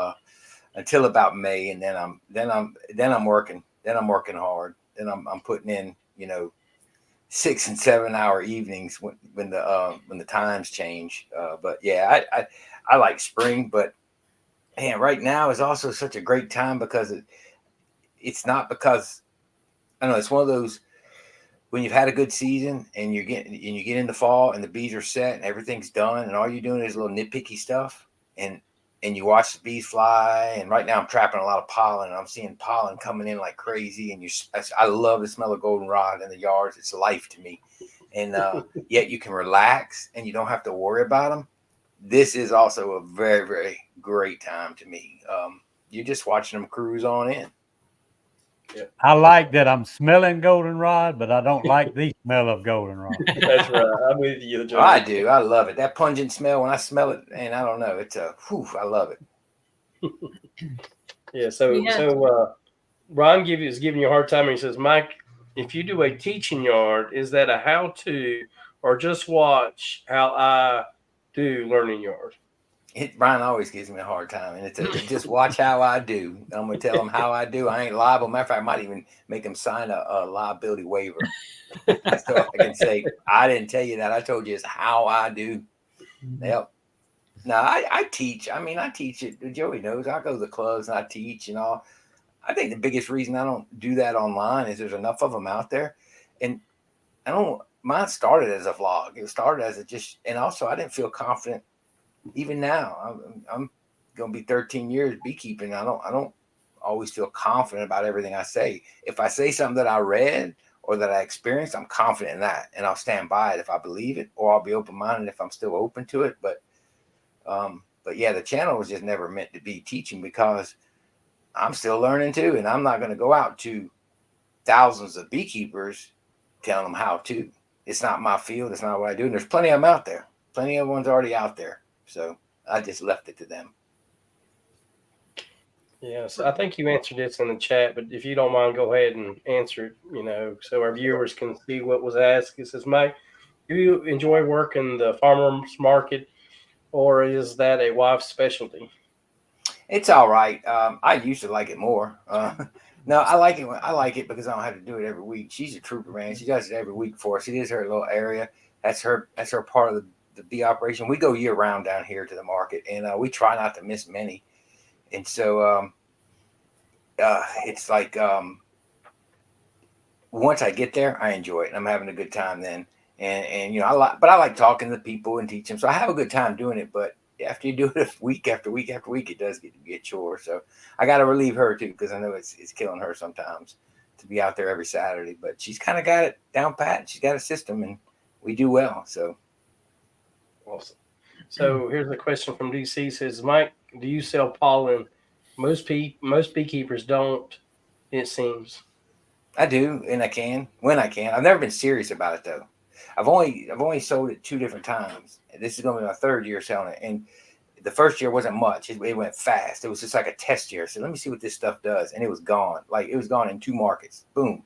about May, and then I'm working. Then I'm working hard. Then I'm putting in 6 and 7 hour evenings when the times change. But yeah, I like spring, but man, right now is also such a great time because it's not because I don't know, it's one of those when you've had a good season and you get into fall and the bees are set and everything's done and all you're doing is little nitpicky stuff and you watch the bees fly. And right now I'm trapping a lot of pollen and I'm seeing pollen coming in like crazy. And I love the smell of goldenrod in the yards. It's life to me. And yet you can relax and you don't have to worry about them. This is also a very, very great time to me. You're just watching them cruise on in. I like that I'm smelling goldenrod, but I don't like the smell of goldenrod. That's right. I'm with you, Joe. I do. I love it. That pungent smell, when I smell it, and I don't know, it's I love it. Yeah. So Brian is giving you a hard time. And he says, Mike, if you do a teaching yard, is that a how-to or just watch how I do learning yard? Brian always gives me a hard time, and it's just watch how I do. I'm gonna tell him how I do. I ain't liable. Matter of fact, I might even make him sign a liability waiver, so I can say I didn't tell you that. I told you it's how I do. Yep. No, I teach. I mean, I teach it. Joey knows. I go to the clubs and I teach and all. I think the biggest reason I don't do that online is there's enough of them out there, and I don't. Mine started as a vlog. It started as and also I didn't feel confident. Even now, I'm going to be 13 years beekeeping. I don't always feel confident about everything I say. If I say something that I read or that I experienced, I'm confident in that, and I'll stand by it if I believe it, or I'll be open-minded if I'm still open to it. But yeah, the channel was just never meant to be teaching because I'm still learning too, and I'm not going to go out to thousands of beekeepers telling them how to. It's not my field. It's not what I do. And there's plenty of them out there. Plenty of ones already out there. So I just left it to them. Yes, I think you answered this in the chat, but if you don't mind, go ahead and answer it, so our viewers can see what was asked. It says, Mike, do you enjoy working the farmer's market, or is that a wife's specialty? It's all right. I used to like it more. No, I like it. I like it because I don't have to do it every week. She's a trooper, man. She does it every week for us. It is her little area. That's her part of the bee operation. We go year round down here to the market, and we try not to miss many. And so it's like once I get there, I enjoy it. I'm having a good time then. And I like talking to people and teaching. So I have a good time doing it. But after you do it week after week after week, it does get to be a chore. So I got to relieve her too, because I know it's killing her sometimes to be out there every Saturday. But she's kind of got it down pat. She's got a system, and we do well. So awesome. So here's a question from DC. Says, Mike, do you sell pollen? Most beekeepers don't, it seems. I do, and I can when I can. I've never been serious about it though. I've only sold it 2 different times. This is going to be my 3rd year selling it, and the first year wasn't much. It went fast. It was just like a test year. So let me see what this stuff does, and it was gone. Like it was gone in 2 markets. Boom,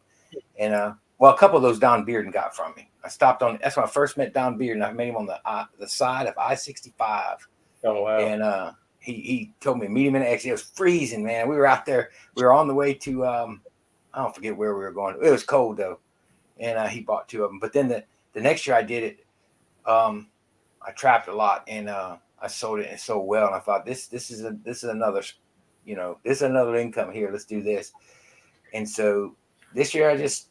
and a couple of those Don Bearden got from me. I stopped on. That's when I first met Don Bearden. I met him on the side of I-65. Oh wow! And he told me meet him in the exit. It was freezing, man. We were out there. We were on the way to I don't forget where we were going. It was cold though, and he bought 2 of them. But then the next year I did it. I trapped a lot, and I sold it and so well. And I thought this is another, this is another income here. Let's do this. And so this year I just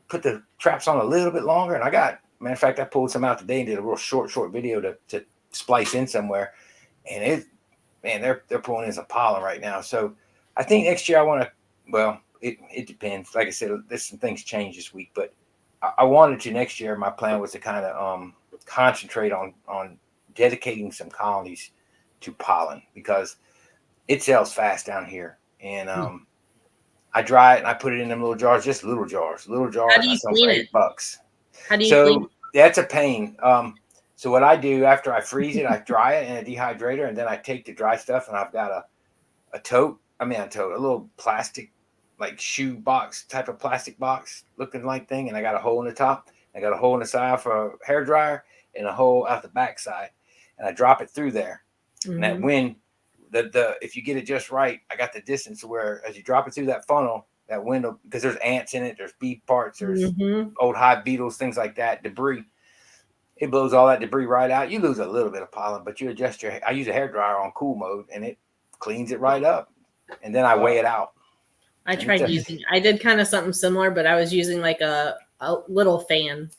put the traps on a little bit longer, and matter of fact, I pulled some out today and did a real short video to splice in somewhere. And they're pulling in some pollen right now. So I think next year I want to, it depends. Like I said, there's some things change this week, but I wanted to next year. My plan was to kind of concentrate on dedicating some colonies to pollen because it sells fast down here. And I dry it and I put it in them little jars, just little jars. How do I you sell clean for it? $8. How do you clean So that's a pain. So what I do after I freeze it, I dry it in a dehydrator, and then I take the dry stuff, and I've got a little plastic, like shoe box type of plastic box looking like thing, and I got a hole in the top. I got a hole in the side for a hair dryer, and a hole out the back side, and I drop it through there. And that wind, if you get it just right, I got the distance where as you drop it through that funnel, that wind, because there's ants in it, there's bee parts, there's old hive beetles, things like that, debris. It blows all that debris right out. You lose a little bit of pollen, but you adjust I use a hair dryer on cool mode, and it cleans it right up. And then I weigh it out. I did kind of something similar, but I was using like a little fan.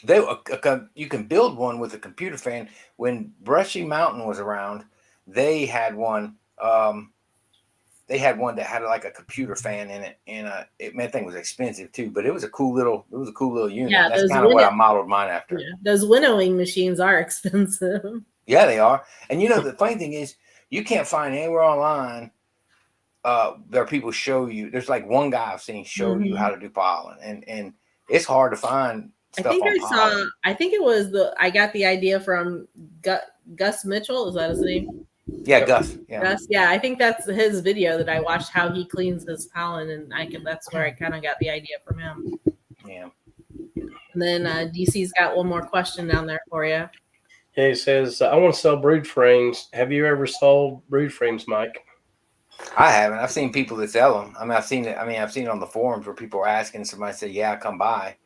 You can build one with a computer fan. When Brushy Mountain was around, they had one. They had one that had like a computer fan in it, and that thing was expensive too. But it was a cool little unit. Yeah, that's kind of what I modeled mine after. Yeah, those winnowing machines are expensive. Yeah, they are. And the funny thing is, you can't find anywhere online. There are people show you. There's like one guy I've seen show you how to do pollen, and it's hard to find stuff on pollen. I think it was I got the idea from Gus Mitchell. Is that his name? Yeah, Gus. Yeah. Gus. Yeah, I think that's his video that I watched how he cleans his pollen, and that's where I kind of got the idea from him. Yeah. And then DC's got one more question down there for you. Yeah, he says, I want to sell brood frames. Have you ever sold brood frames, Mike? I haven't. I've seen people that sell them. I've seen it on the forums where people are asking. Somebody say, "Yeah, come by."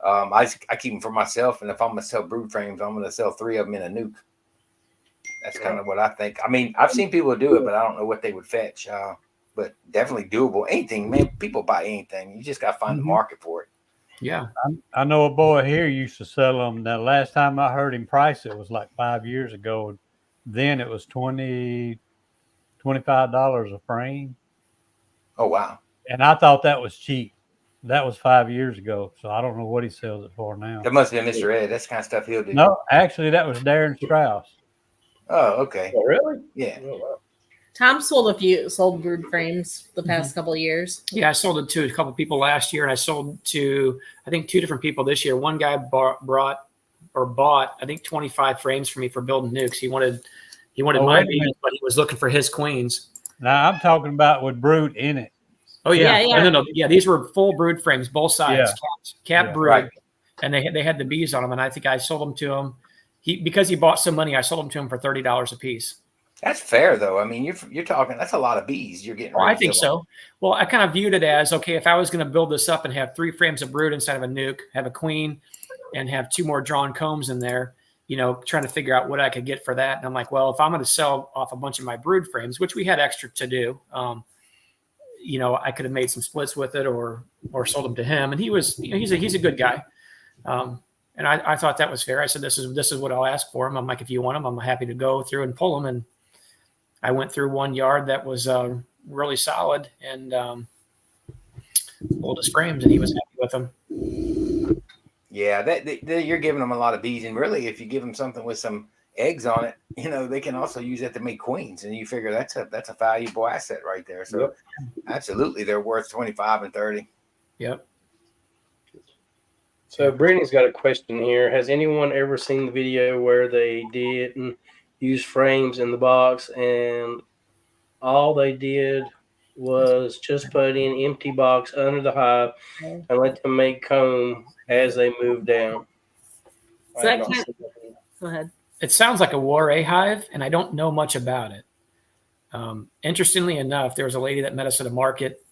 I keep them for myself, and if I'm gonna sell brood frames, I'm gonna sell 3 of them in a nuke. That's kind of what I think. I've seen people do it, but I don't know what they would fetch. But definitely doable. Anything, man. People buy anything. You just gotta find the market for it. Yeah. I know a boy here used to sell them. The last time I heard him price it was like 5 years ago. Then it was $25 a frame. Oh, wow. And I thought that was cheap. That was 5 years ago. So I don't know what he sells it for now. That must have been Mr. Ed. That's the kind of stuff he'll do. No, actually, that was Darren Strauss. Oh, okay. Oh, really? Yeah. Oh, wow. Tom sold brood frames the past couple of years. Yeah, I sold it to a couple of people last year, and I sold to, I think, 2 different people this year. One guy bought, I think, 25 frames for me for building nukes. He wanted my bees, but he was looking for his queens. Now I'm talking about with brood in it. Oh yeah. No. Yeah, these were full brood frames, both sides, cap brood, right. And they had the bees on them. And I think I sold them to him. Because he bought some money, I sold them to him for $30 a piece. That's fair, though. You're talking. That's a lot of bees you're getting. Oh, I think so. Well, I kind of viewed it as, okay, if I was going to build this up and have 3 frames of brood inside of a nuke, have a queen, and have 2 more drawn combs in there, trying to figure out what I could get for that. And I'm like, well, if I'm going to sell off a bunch of my brood frames, which we had extra to do, I could have made some splits with it or sold them to him. And he was, he's a good guy. And I thought that was fair. I said, this is what I'll ask for him. I'm like, if you want them, I'm happy to go through and pull them. And I went through one yard that was really solid and pulled his frames, and he was happy with them. Yeah, you're giving them a lot of bees, and really, if you give them something with some eggs on it, they can also use that to make queens, and you figure that's a valuable asset right there. So, Absolutely, they're worth 25 and 30. Yep. So Brittany's got a question here. Has anyone ever seen the video where they didn't use frames in the box and all they did was just put in empty box under the hive and let them make comb as they move down? Go ahead. It sounds like a Warre hive, and I don't know much about it. Interestingly enough, there was a lady that met us at a market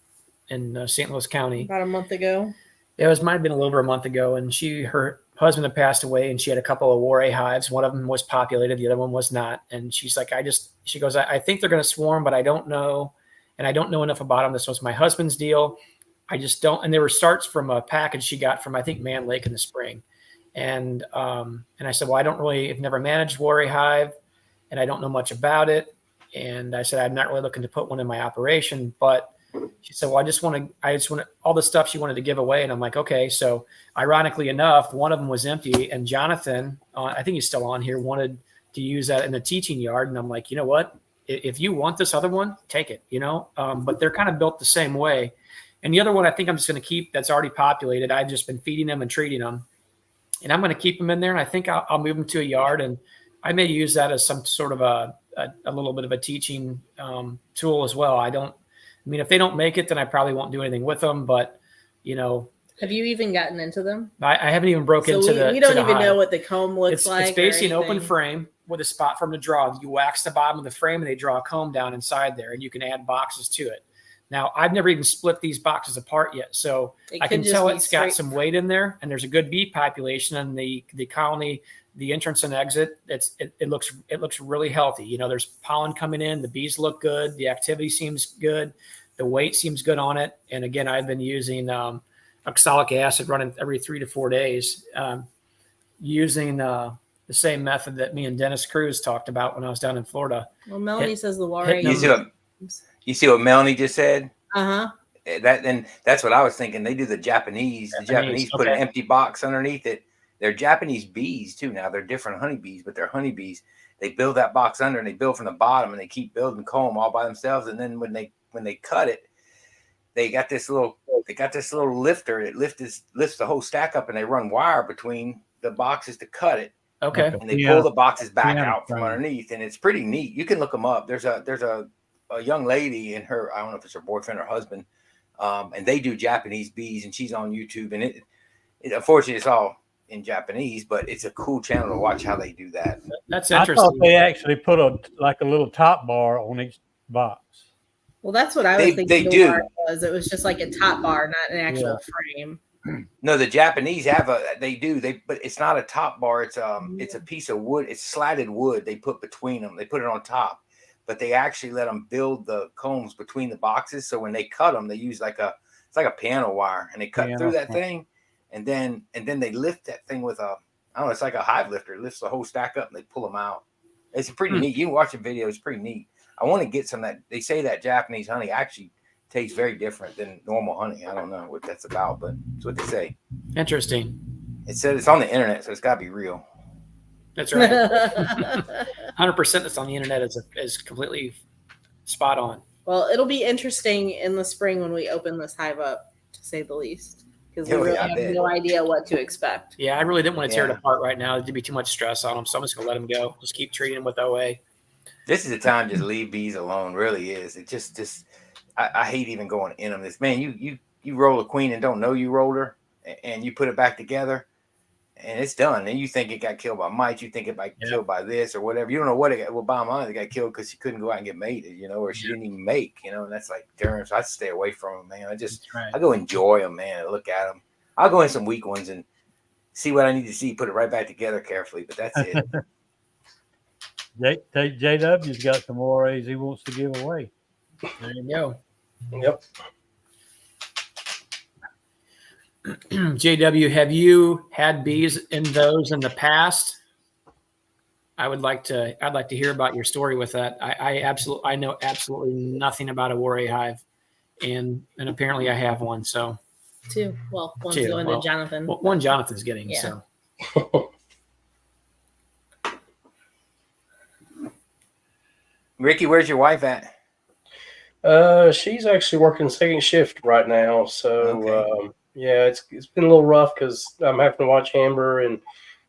in St. Louis County About a month ago. It might have been a little over a month ago, and her husband had passed away, and she had a couple of Warre hives. One of them was populated, the other one was not. And she's like, she goes, I think they're going to swarm, but I don't know, and I don't know enough about them. This was my husband's deal. I just don't. And there were starts from a package she got from, I think, Man Lake in the spring. And I said, well, I've never managed Warre hive, and I don't know much about it. And I said, I'm not really looking to put one in my operation, but she said, well, I just want all the stuff she wanted to give away. And I'm like, okay. So ironically enough, one of them was empty, and Jonathan, I think he's still on here, wanted to use that in the teaching yard. And I'm like, you know what? If you want this other one, take it, but they're kind of built the same way. And the other one I think I'm just going to keep that's already populated. I've just been feeding them and treating them. And I'm going to keep them in there. And I think I'll move them to a yard. And I may use that as some sort of a little bit of a teaching tool as well. If they don't make it, then I probably won't do anything with them. But, have you even gotten into them? I haven't even broken into the. We don't even hive. know what the comb looks like. It's basically an open frame with a spot for them to draw. You wax the bottom of the frame and they draw a comb down inside there, and you can add boxes to it. Now, I've never even split these boxes apart yet, so I can tell it's got some weight in there, and there's a good bee population in the colony, the entrance and exit. It looks really healthy. There's pollen coming in. The bees look good. The activity seems good. The weight seems good on it. And again, I've been using oxalic acid running every 3 to 4 days, using the same method that me and Dennis Cruz talked about when I was down in Florida. Well, Melanie says the water. You see what Melanie just said? Uh-huh. That's what I was thinking. They do the Japanese. The Japanese put an empty box underneath it. They're Japanese bees too. Now they're different honeybees, but they're honeybees. They build that box under and they build from the bottom and they keep building comb all by themselves. And then when they cut it, they got this little lifter. It lifts the whole stack up and they run wire between the boxes to cut it. Okay. And they pull the boxes back out from underneath, and it's pretty neat. You can look them up. There's a young lady and I don't know if it's her boyfriend or husband, and they do Japanese bees, and she's on YouTube. And it unfortunately it's all in Japanese, but it's a cool channel to watch how they do that. That's interesting. I thought they actually put a little top bar on each box. Well, that's what I was thinking. They do. It was just like a top bar, not an actual frame. No, the Japanese have but it's not a top bar. It's a piece of wood. It's slatted wood. They put between them. They put it on top, but they actually let them build the combs between the boxes. So when they cut them, they use it's like a piano wire, and they cut through that thing, and then they lift that thing with it's like a hive lifter. It lifts the whole stack up and they pull them out. It's pretty neat. You can watch the video. It's pretty neat. I want to get some of that. They say that Japanese honey actually tastes very different than normal honey. I don't know what that's about, but it's what they say. Interesting. It said it's on the internet, so it's got to be real. That's right. 100% that's on the internet is completely spot on. Well, it'll be interesting in the spring when we open this hive up, to say the least, because we really have no idea what to expect. Yeah, I really didn't want to tear it apart right now. It'd be too much stress on them, so I'm just going to let them go. Just keep treating them with OA. This is the time to just leave bees alone. Really is. It just I hate even going in them. This man, you roll a queen and don't know you rolled her, and you put it back together, and it's done. And you think it got killed by mites. You think it got killed by this or whatever. You don't know what it got. Well, by mine, it got killed because she couldn't go out and get mated, or she didn't even make, and that's like darn. So I stay away from them, man. I go enjoy them, man. Look at them. I'll go in some weak ones and see what I need to see. Put it right back together carefully, but that's it. JW's got some ORAs he wants to give away. There you go. Yep. JW, have you had bees in those in the past? I'd like to hear about your story with that. I know absolutely nothing about a warrior hive, and apparently I have one. So 2. Well, one's going to Jonathan. One Jonathan's getting. Yeah. So. Ricky, where's your wife at? She's actually working second shift right now. So it's been a little rough because I'm having to watch Amber and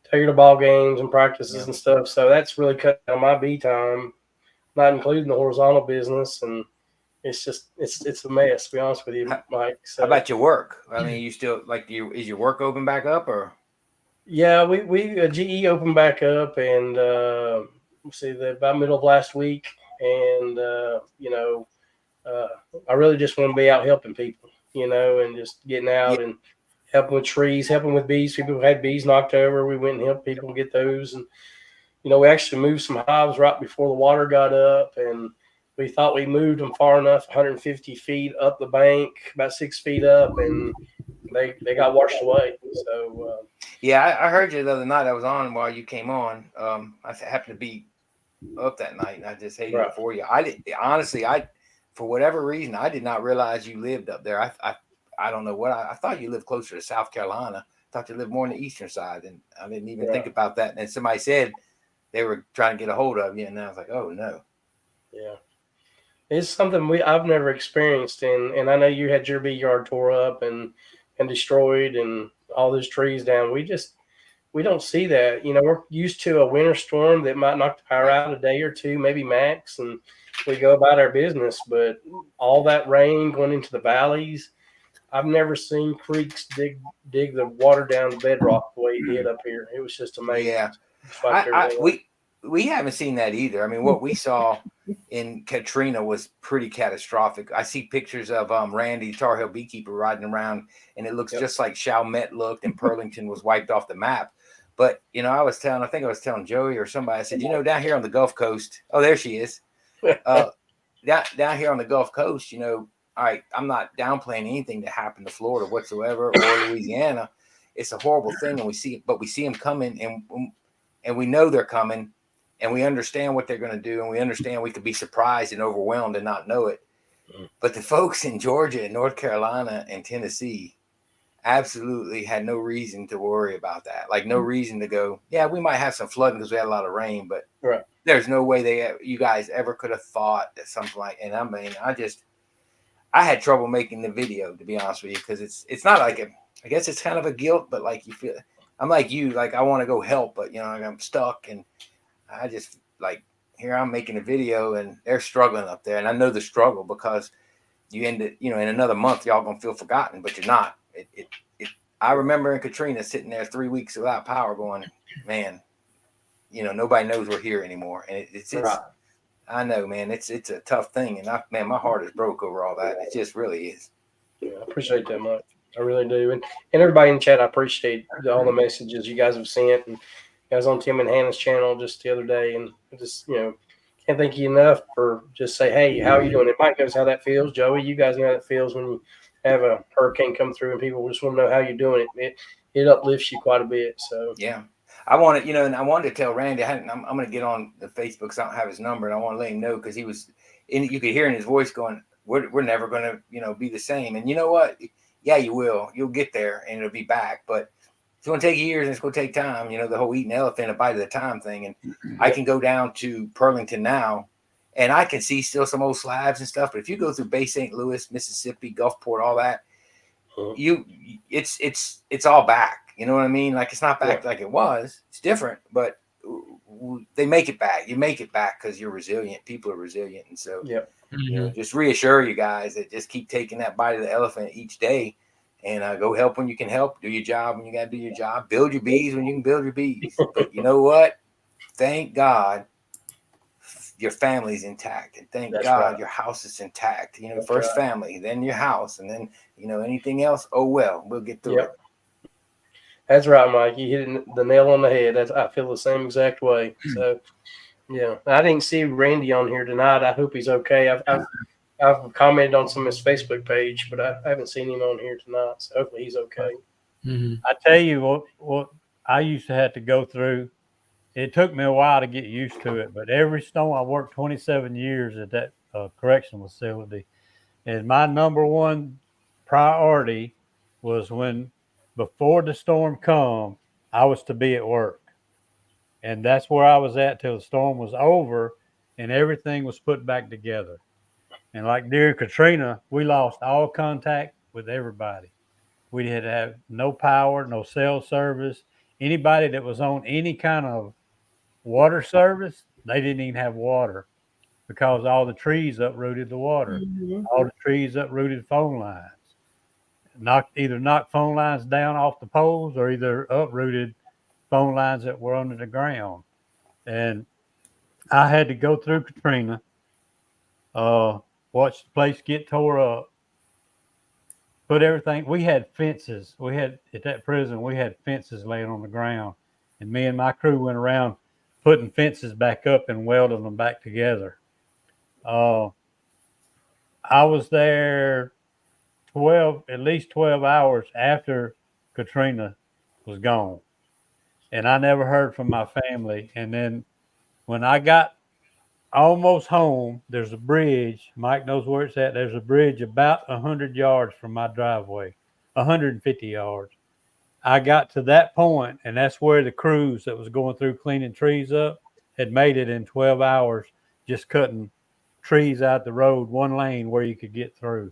take her to ball games and practices and stuff. So that's really cut down my bee time, not including the horizontal business. And it's just it's a mess, to be honest with you, Mike. So how about your work? I mean, you still is your work open back up or? Yeah, we GE opened back up and about middle of last week. And, I really just want to be out helping people, and just getting out and helping with trees, helping with bees. People who had bees knocked over, we went and helped people get those. And, we actually moved some hives right before the water got up. And we thought we moved them far enough, 150 feet up the bank, about 6 feet up, and they got washed away. So, I heard you the other night. I was on while you came on. I happened to be up that night, and I just hated it for you. I for whatever reason, I did not realize you lived up there. I don't know what I thought you lived closer to South Carolina. I thought you lived more on the eastern side, and I didn't even think about that. And somebody said they were trying to get a hold of you, and I was like, oh no. Yeah. It's something I've never experienced, and I know you had your bee yard tore up and destroyed and all those trees down. We don't see that. We're used to a winter storm that might knock the power out a day or two, maybe max, and we go about our business. But all that rain going into the valleys, I've never seen creeks dig the water down to bedrock the way it did up here. It was just amazing. Yeah, Spiked everything up. we haven't seen that either. I mean, what we saw in Katrina was pretty catastrophic. I see pictures of Randy, Tar Heel beekeeper, riding around, and it looks just like Chalmette looked, and Pearlington was wiped off the map. But I think I was telling Joey or somebody, I said, down here on the Gulf Coast, oh, there she is. Down here on the Gulf Coast, all right, I'm not downplaying anything that happened to Florida whatsoever or Louisiana. It's a horrible thing, and we see them coming, and we know they're coming, and we understand what they're going to do, and we understand we could be surprised and overwhelmed and not know it. But the folks in Georgia and North Carolina and Tennessee absolutely had no reason to worry about that. Like, no reason to go, yeah, we might have some flooding because we had a lot of rain, but there's no way you guys ever could have thought that something like. And I mean, I had trouble making the video, to be honest with you, because it's not like I guess it's kind of a guilt, but like, you feel, I'm like you, like I want to go help, but I'm stuck, and I just like, here I'm making a video and they're struggling up there, and I know the struggle because you end it, in another month y'all gonna feel forgotten, but you're not. I remember in Katrina sitting there 3 weeks without power, going, man, nobody knows we're here anymore, and it's I know, man, it's a tough thing, and my heart is broke over all that. It just really is. Yeah, I appreciate that much. I really do, and everybody in the chat, I appreciate all the messages you guys have sent. And I was on Tim and Hannah's channel just the other day, and just can't thank you enough for just say, hey, how are you doing? And Mike knows how that feels. Joey, you guys know how that feels when you have a hurricane come through and people just want to know how you're doing it. It uplifts you quite a bit. So yeah, I wanted, and I wanted to tell Randy, I'm going to get on the Facebook because I don't have his number, and I want to let him know, because he was, you could hear in his voice going, we're never going to, be the same. And you know what? Yeah, you will. You'll get there, and it'll be back. But it's going to take years, and it's going to take time. The whole eating elephant a bite at a time thing. And I can go down to Pearlington now, and I can see still some old slabs and stuff. But if you go through Bay St. Louis, Mississippi, Gulfport, all that, it's all back. You know what I mean? Like, it's not back like it was. It's different, but they make it back. You make it back because you're resilient. People are resilient, and so just reassure you guys that just keep taking that bite of the elephant each day, and go help when you can help. Do your job when you got to do your job. Build your bees when you can build your bees. But you know what? Thank God your family's intact, and thank God your house is intact. First family, then your house, and then anything else. Oh well, we'll get through it. That's right, Mike. You hit the nail on the head. I feel the same exact way. So, yeah, I didn't see Randy on here tonight. I hope he's okay. I've commented on some of his Facebook page, but I haven't seen him on here tonight. So hopefully he's okay. I tell you what I used to have to go through. It took me a while to get used to it, but every storm, I worked 27 years at that correctional facility, and my number one priority was before the storm come, I was to be at work. And that's where I was at till the storm was over and everything was put back together. And like during Katrina, we lost all contact with everybody. We had to have no power, no cell service. Anybody that was on any kind of water service, they didn't even have water because all the trees uprooted the water. All the trees uprooted phone lines. Either knocked phone lines down off the poles or either uprooted phone lines that were under the ground. And I had to go through Katrina, watch the place get tore up, put everything. We had fences. At that prison, we had fences laying on the ground. And me and my crew went around putting fences back up and welding them back together. I was there at least 12 hours after Katrina was gone. And I never heard from my family. And then when I got almost home, there's a bridge. Mike knows where it's at. There's a bridge about 100 yards from my driveway, 150 yards. I got to that point, and that's where the crews that was going through cleaning trees up, had made it in 12 hours, just cutting trees out the road, one lane where you could get through.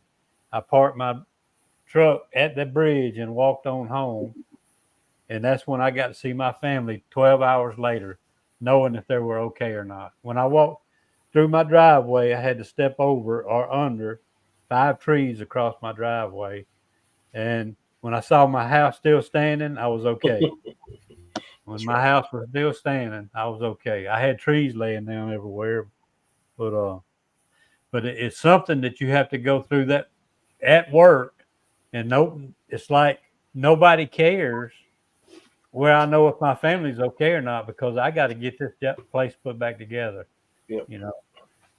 I parked my truck at the bridge and walked on home. And that's when I got to see my family 12 hours later, knowing if they were okay or not. When I walked through my driveway, I had to step over or under 5 trees across my driveway. And when I saw my house still standing, I was okay. When my house was still standing, I was okay. I had trees laying down everywhere, but it's something that you have to go through that at work, and it's like nobody cares where I know if my family's okay or not, because I got to get this place put back together. Yep. You know,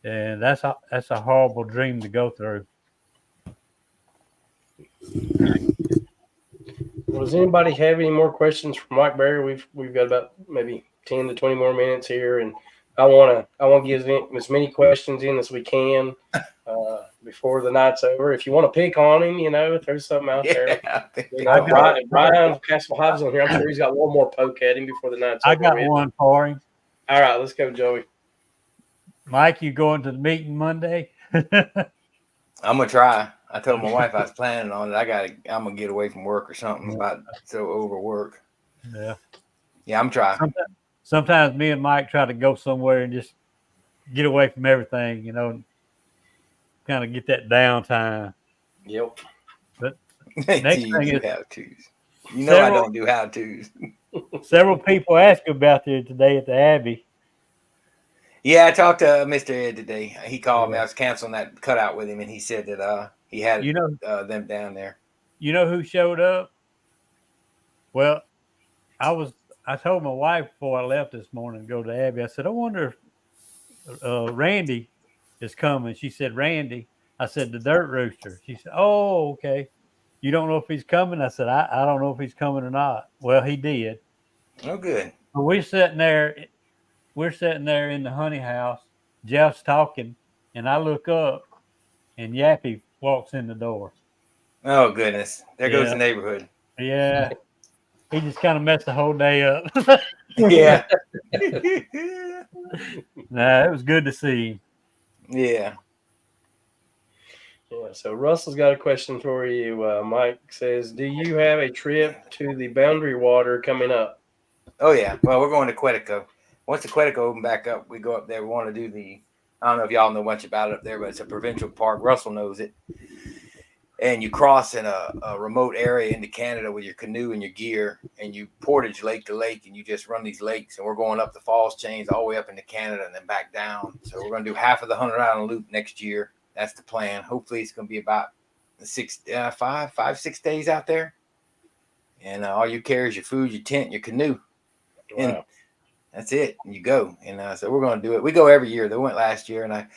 and that's a horrible dream to go through. Well, does anybody have any more questions for Mike Berry? We've got about maybe 10 to 20 more minutes here, and I want to get as many questions in as we can before the night's over. If you want to pick on him, throw something out there. Brian Castle Hives on here. I'm sure he's got one more poke at him before the night's over. I got one for him. All right, let's go, Joey. Mike, you going to the meeting Monday? I'm gonna try. I told my wife I was planning on it. I'm gonna get away from work or something. About so overwork. Yeah, I'm trying. Sometimes me and Mike try to go somewhere and just get away from everything, kind of get that downtime. Yep. But next thing is how-tos. I don't do how-tos. Several people asked about you today at the Abbey. Yeah, I talked to Mr. Ed today. He called me. I was canceling that cutout with him, and he said that he had them down there. You know who showed up? Well, I told my wife before I left this morning to go to Abbey, I said, I wonder if Randy is coming. She said, Randy. I said, the dirt rooster. She said, oh, okay. You don't know if he's coming? I said, I don't know if he's coming or not. Well, he did. Oh, good. But we're sitting there in the honey house, Jeff's talking, and I look up, and Yappy walks in the door. Oh, goodness. There goes the neighborhood. Yeah. He just kind of messed the whole day up. Yeah. Nah, it was good to see him. Yeah. Yeah. So Russell's got a question for you. Mike says, do you have a trip to the Boundary Water coming up? Oh, yeah. Well, we're going to Quetico. Once the Quetico open back up, we go up there. We want to do I don't know if y'all know much about it up there, but it's a provincial park. Russell knows it. And you cross in a remote area into Canada with your canoe and your gear, and you portage lake to lake, and you just run these lakes. And we're going up the falls chains all the way up into Canada and then back down. So we're going to do half of the 100-island loop next year. That's the plan. Hopefully it's going to be about 6 days out there. And all you carry is your food, your tent, your canoe. Wow. And that's it. And you go. And so we're going to do it. We go every year. They went last year, and I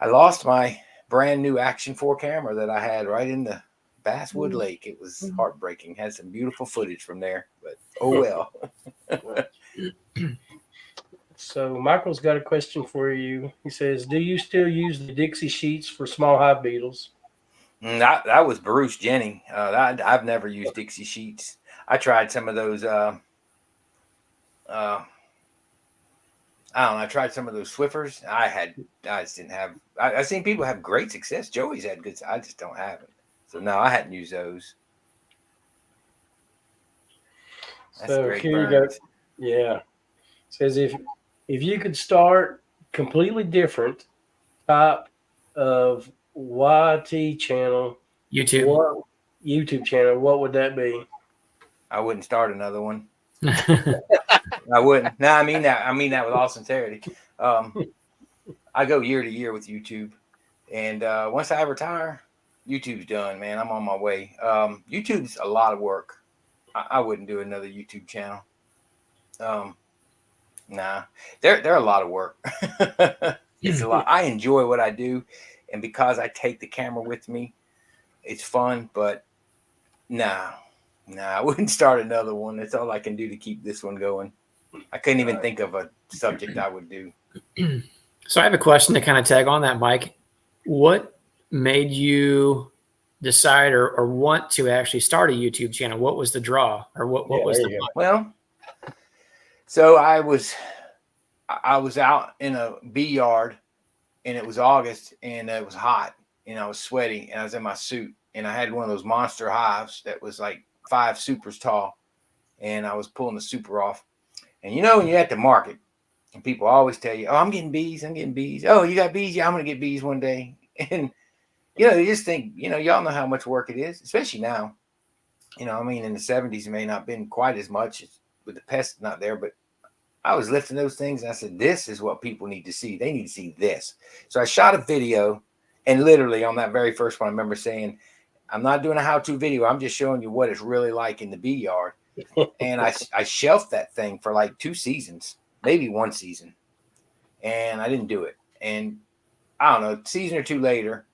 lost my brand new Action 4 camera that I had right in the Basswood Lake. It was heartbreaking. Had some beautiful footage from there, but oh well. So Michael's got a question for you. He says, do you still use the Dixie sheets for small hive beetles? That was Bruce Jennings. I've never used Dixie sheets. I tried some of those I don't know. I tried some of those Swiffers. I just didn't have. I've seen people have great success. Joey's had good. I just don't have it. So no, I hadn't used those. That's so here you go. Yeah, it says if you could start completely different type of YT channel, YouTube channel, what would that be? I wouldn't start another one. I wouldn't. No, I mean that with all sincerity. I go year to year with YouTube, and once I retire, YouTube's done, man. I'm on my way. YouTube's a lot of work. I wouldn't do another YouTube channel. Nah, they're a lot of work. It's a lot. I enjoy what I do, and because I take the camera with me, it's fun. But nah, I wouldn't start another one. That's all I can do to keep this one going. I couldn't even think of a subject I would do. So I have a question to kind of tag on that, Mike. What made you decide or want to actually start a YouTube channel? What was the draw, or what was the well? So I was I was out in a bee yard, and it was August, and it was hot, and I was sweaty, and I was in my suit, and I had one of those monster hives that was like 5 supers tall, and I was pulling the super off. And you know, when you're at the market, and people always tell you, "Oh, I'm getting bees. I'm getting bees. Oh, you got bees? Yeah, I'm gonna get bees one day." And you know, you just think, you know, y'all know how much work it is, especially now. You know, I mean, in the 70s, it may not have been quite as much with the pests not there, but I was lifting those things and I said, this is what people need to see. They need to see this. So I shot a video, and literally on that very first one, I remember saying, I'm not doing a how-to video. I'm just showing you what it's really like in the bee yard. And I shelved that thing for like 2 seasons, maybe 1 season. And I didn't do it. And I don't know, season or 2 later,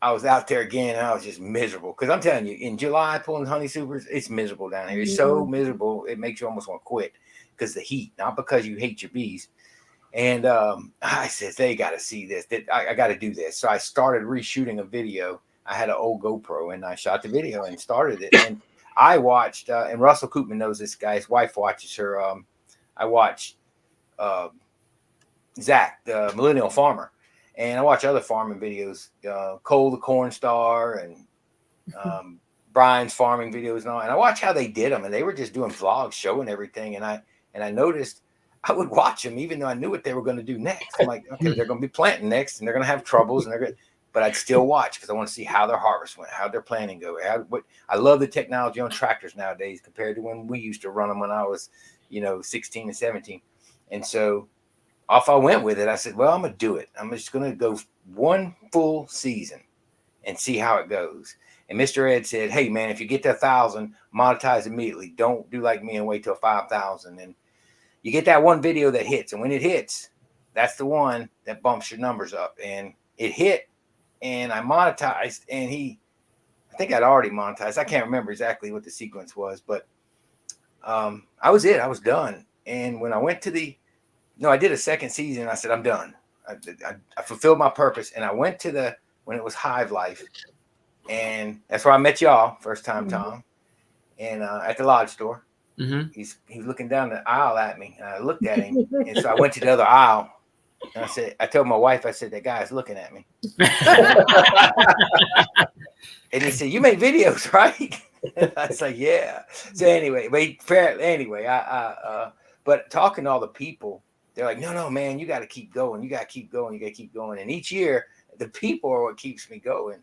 I was out there again, and I was just miserable. Because I'm telling you, in July, pulling honey supers, it's miserable down here. It's so miserable, it makes you almost want to quit because the heat, not because you hate your bees. And I said, they got to see this. I got to do this. So I started reshooting a video. I had an old GoPro, and I shot the video and started it. And I watched, and Russell Koopman knows this guy. His wife watches her. I watched Zach, the millennial farmer. And I watch other farming videos, Cole the Corn Star, and Brian's farming videos and all. And I watch how they did them, and they were just doing vlogs showing everything. And I noticed I would watch them even though I knew what they were going to do next. I'm like, okay, they're going to be planting next, and they're going to have troubles, and but I'd still watch because I want to see how their harvest went, how their planting go. I love the technology on tractors nowadays compared to when we used to run them when I was, 16 and 17. And so off I went with it. I said, well, I'm going to do it. I'm just going to go 1 full season and see how it goes. And Mr. Ed said, hey, man, if you get to 1,000, monetize immediately. Don't do like me and wait till 5,000. And you get that one video that hits. And when it hits, that's the one that bumps your numbers up. And it hit, and I monetized. And I think I'd already monetized. I can't remember exactly what the sequence was, but I was done. And when I went I did a second season. I said, I'm done. I fulfilled my purpose. And I went to when it was Hive Life. And that's where I met y'all first time, Tom. And at the lodge store. Mm-hmm. He's looking down the aisle at me. And I looked at him. And so I went to the other aisle. And I told my wife, I said, that guy's looking at me. And he said, you make videos, right? I was like, yeah. So anyway, but talking to all the people, they're like, no, man, you got to keep going. You got to keep going. You got to keep going. And each year, the people are what keeps me going.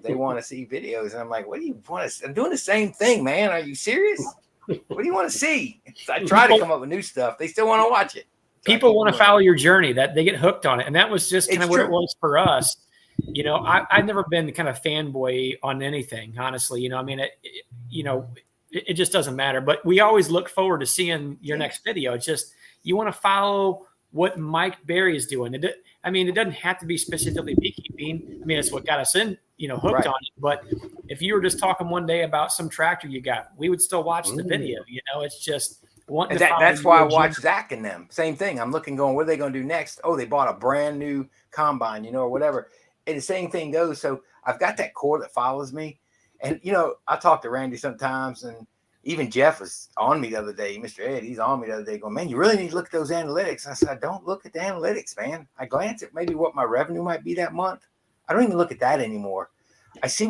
They want to see videos. And I'm like, what do you want to? I'm doing the same thing, man. Are you serious? What do you want to see? So I try to come up with new stuff. They still want to watch it. So people want to follow your journey, that they get hooked on it. And that was just kind of what it was for us. I've never been the kind of fanboy on anything, honestly. It just doesn't matter. But we always look forward to seeing your next video. It's just, you want to follow what Mike Berry is doing. It doesn't have to be specifically beekeeping. I mean, it's what got us in, hooked on it. But if you were just talking one day about some tractor you got, we would still watch the video. It's just wanting to that's why I watch Zach and them. Same thing. I'm looking, going, what are they going to do next? Oh, they bought a brand new combine, or whatever. And the same thing goes. So I've got that core that follows me. And, I talk to Randy sometimes, and even Jeff was on me the other day. Mr. Ed, he's on me the other day going, man, you really need to look at those analytics. I said, I don't look at the analytics, man. I glance at maybe what my revenue might be that month. I don't even look at that anymore. I see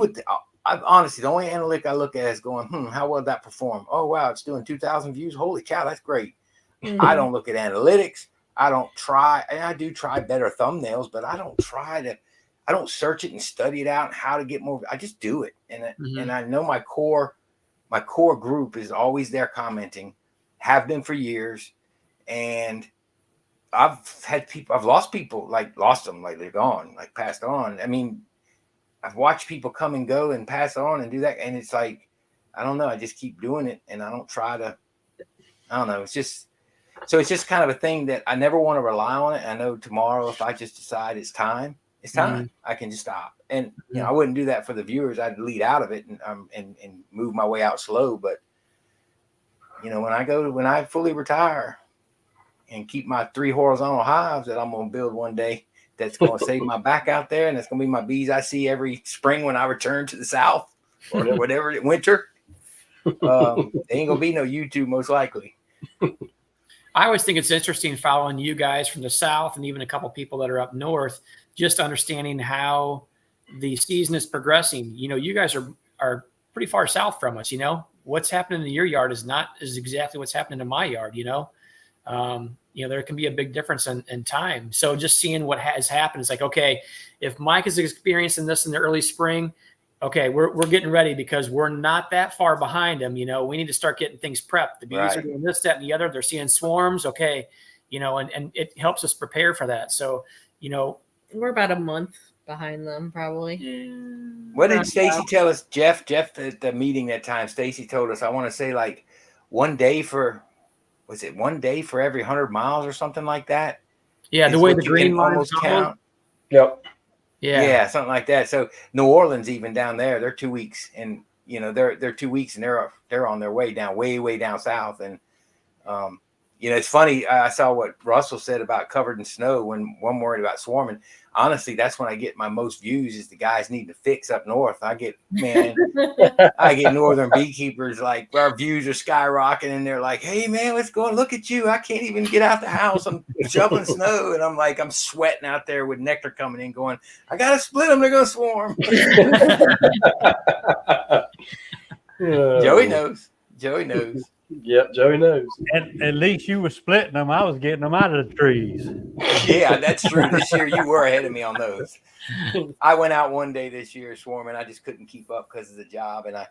honestly, the only analytic I look at is going, how well did that perform? Oh, wow, it's doing 2,000 views. Holy cow, that's great. Mm-hmm. I don't look at analytics. I don't try. And I do try better thumbnails, but I don't search it and study it out and how to get more. I just do it. And I know my core group is always there commenting, have been for years. And I've lost people, lost them, they're gone, passed on. I mean, I've watched people come and go and pass on and do that. And it's like, I don't know. I just keep doing it. And I don't try to, I don't know. It's just kind of a thing that I never want to rely on it. I know tomorrow, if I just decide it's time, I can just stop. And, I wouldn't do that for the viewers. I'd lead out of it and move my way out slow. But, when I fully retire and keep my 3 horizontal hives that I'm going to build one day, that's going to save my back out there. And that's going to be my bees I see every spring when I return to the South or whatever winter. There ain't going to be no YouTube most likely. I always think it's interesting following you guys from the South and even a couple people that are up north, just understanding how the season is progressing. You know, you guys are pretty far south from us. You know, what's happening in your yard is exactly what's happening in my yard. You know, there can be a big difference in time. So just seeing what has happened, it's like, okay, if Mike is experiencing this in the early spring, okay, we're getting ready because we're not that far behind them. You know, we need to start getting things prepped. The bees are doing this, that, and the other. They're seeing swarms. Okay. You know, and it helps us prepare for that. So, you know, we're about a month behind them, probably. What did Stacy tell us? Jeff at the meeting that time, Stacy told us, I want to say like 1 day for, was it 1 day for every 100 miles or something like that? Yeah. The way the green line almost count. Yep. Yeah, something like that. So New Orleans, even down there, they're 2 weeks, and you know they're 2 weeks, and they're on their way down, way down south. And you know, it's funny. I saw what Russell said about covered in snow when one worried about swarming. Honestly, that's when I get my most views is the guys needing to fix up north. I get northern beekeepers, like our views are skyrocketing, and they're like, "Hey man, let's go and look at you. I can't even get out the house. I'm shoveling snow." And I'm like, I'm sweating out there with nectar coming in going, I got to split them. They're going to swarm. Joey knows. Yep, Joey knows. At least you were splitting them. I was getting them out of the trees. Yeah, that's true. This year you were ahead of me on those. I went out one day this year swarming. I just couldn't keep up because of the job. And I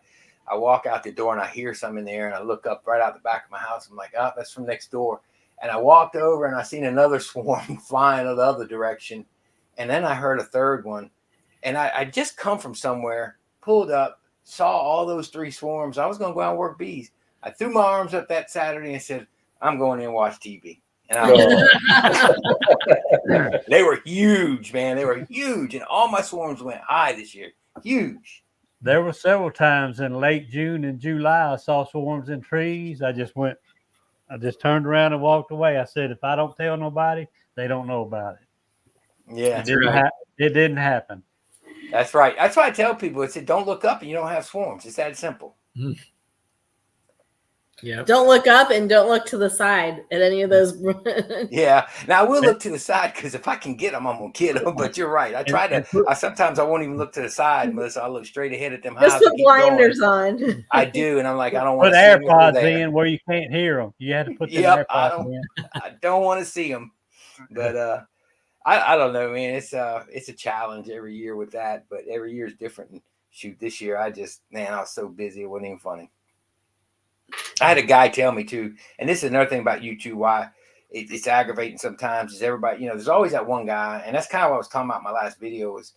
walk out the door and I hear some in there and I look up right out the back of my house. I'm like, oh, that's from next door. And I walked over and I seen another swarm flying the other direction. And then I heard a third one. And I just come from somewhere, pulled up, saw all those 3 swarms. I was going to go out and work bees. I threw my arms up that Saturday and said, I'm going in and watch TV. And they were huge, man. They were huge. And all my swarms went high this year. Huge. There were several times in late June and July I saw swarms in trees. I just turned around and walked away. I said, if I don't tell nobody, they don't know about it. Yeah. It didn't happen. That's right. That's why I tell people, I said, don't look up and you don't have swarms. It's that simple. Yeah. Don't look up and don't look to the side at any of those. Yeah. Now I will look to the side because if I can get them, I'm gonna get them. But you're right. I try to. Sometimes I won't even look to the side, Melissa. I look straight ahead at them. Just put blinders on. I do, and I'm like, I don't want to put AirPods in where you can't hear them. You had to put the AirPods in. I don't want to see them, but I don't know, man. It's a challenge every year with that, but every year is different. And shoot, this year I was so busy it wasn't even funny. I had a guy tell me too, and this is another thing about you too, why it's aggravating sometimes is everybody, there's always that one guy, and that's kind of what I was talking about in my last video is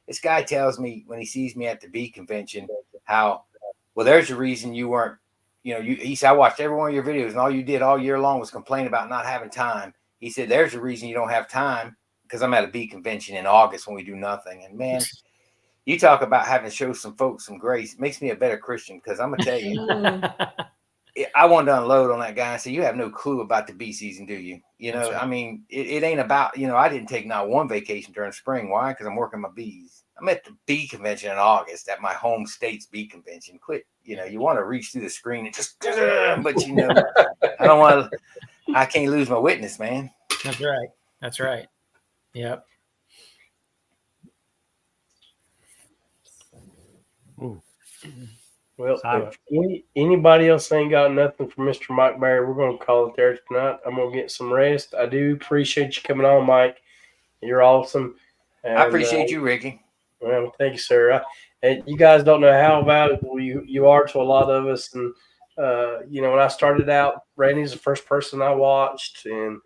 this guy tells me when he sees me at the bee convention, how, well, there's the reason you weren't, he said, I watched every one of your videos and all you did all year long was complain about not having time. He said, there's the reason you don't have time because I'm at a bee convention in August when we do nothing. And man, you talk about having to show some folks some grace. It makes me a better Christian because I'm going to tell you, I wanted to unload on that guy and say, you have no clue about the bee season, do you? Right. I mean, it ain't about, I didn't take not one vacation during spring. Why? Because I'm working my bees. I'm at the bee convention in August at my home state's bee convention. Quit, you want to reach through the screen and just, but I don't want to, I can't lose my witness, man. That's right. Yep. Ooh. Well, if anybody else ain't got nothing for Mr. Mike Barry, we're going to call it there tonight. I'm going to get some rest. I do appreciate you coming on, Mike. You're awesome. And, I appreciate you, Ricky. Well, thank you, sir. And you guys don't know how valuable you are to a lot of us. And, when I started out, Randy's the first person I watched. And,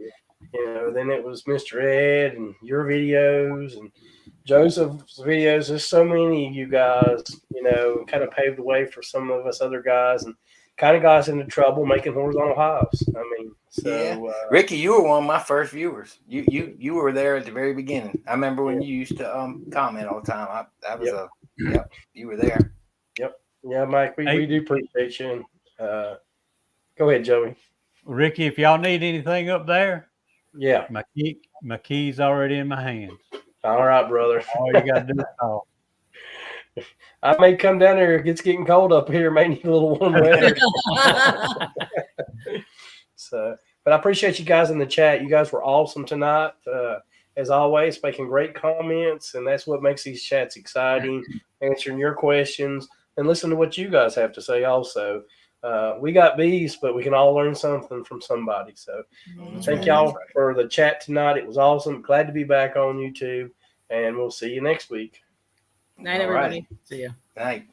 then it was Mr. Ed and your videos and Joseph's videos. There's so many of you guys, kind of paved the way for some of us other guys and kind of got us into trouble making horizontal hives. I mean, Ricky, you were one of my first viewers. You were there at the very beginning. I remember when you used to comment all the time. You were there. Yep. Yeah, Mike, we do appreciate you. Go ahead, Joey. Ricky, if y'all need anything up there, yeah, my key's already in my hands. All right, brother. All you got to do is call. I may come down there. It's getting cold up here. May need a little warm weather. So, But I appreciate you guys in the chat. You guys were awesome tonight. As always, making great comments, and that's what makes these chats exciting, answering your questions, and listen to what you guys have to say also. We got bees, but we can all learn something from somebody. So thank y'all for the chat tonight. It was awesome. Glad to be back on YouTube, and we'll see you next week. Night, everybody. See ya. Night.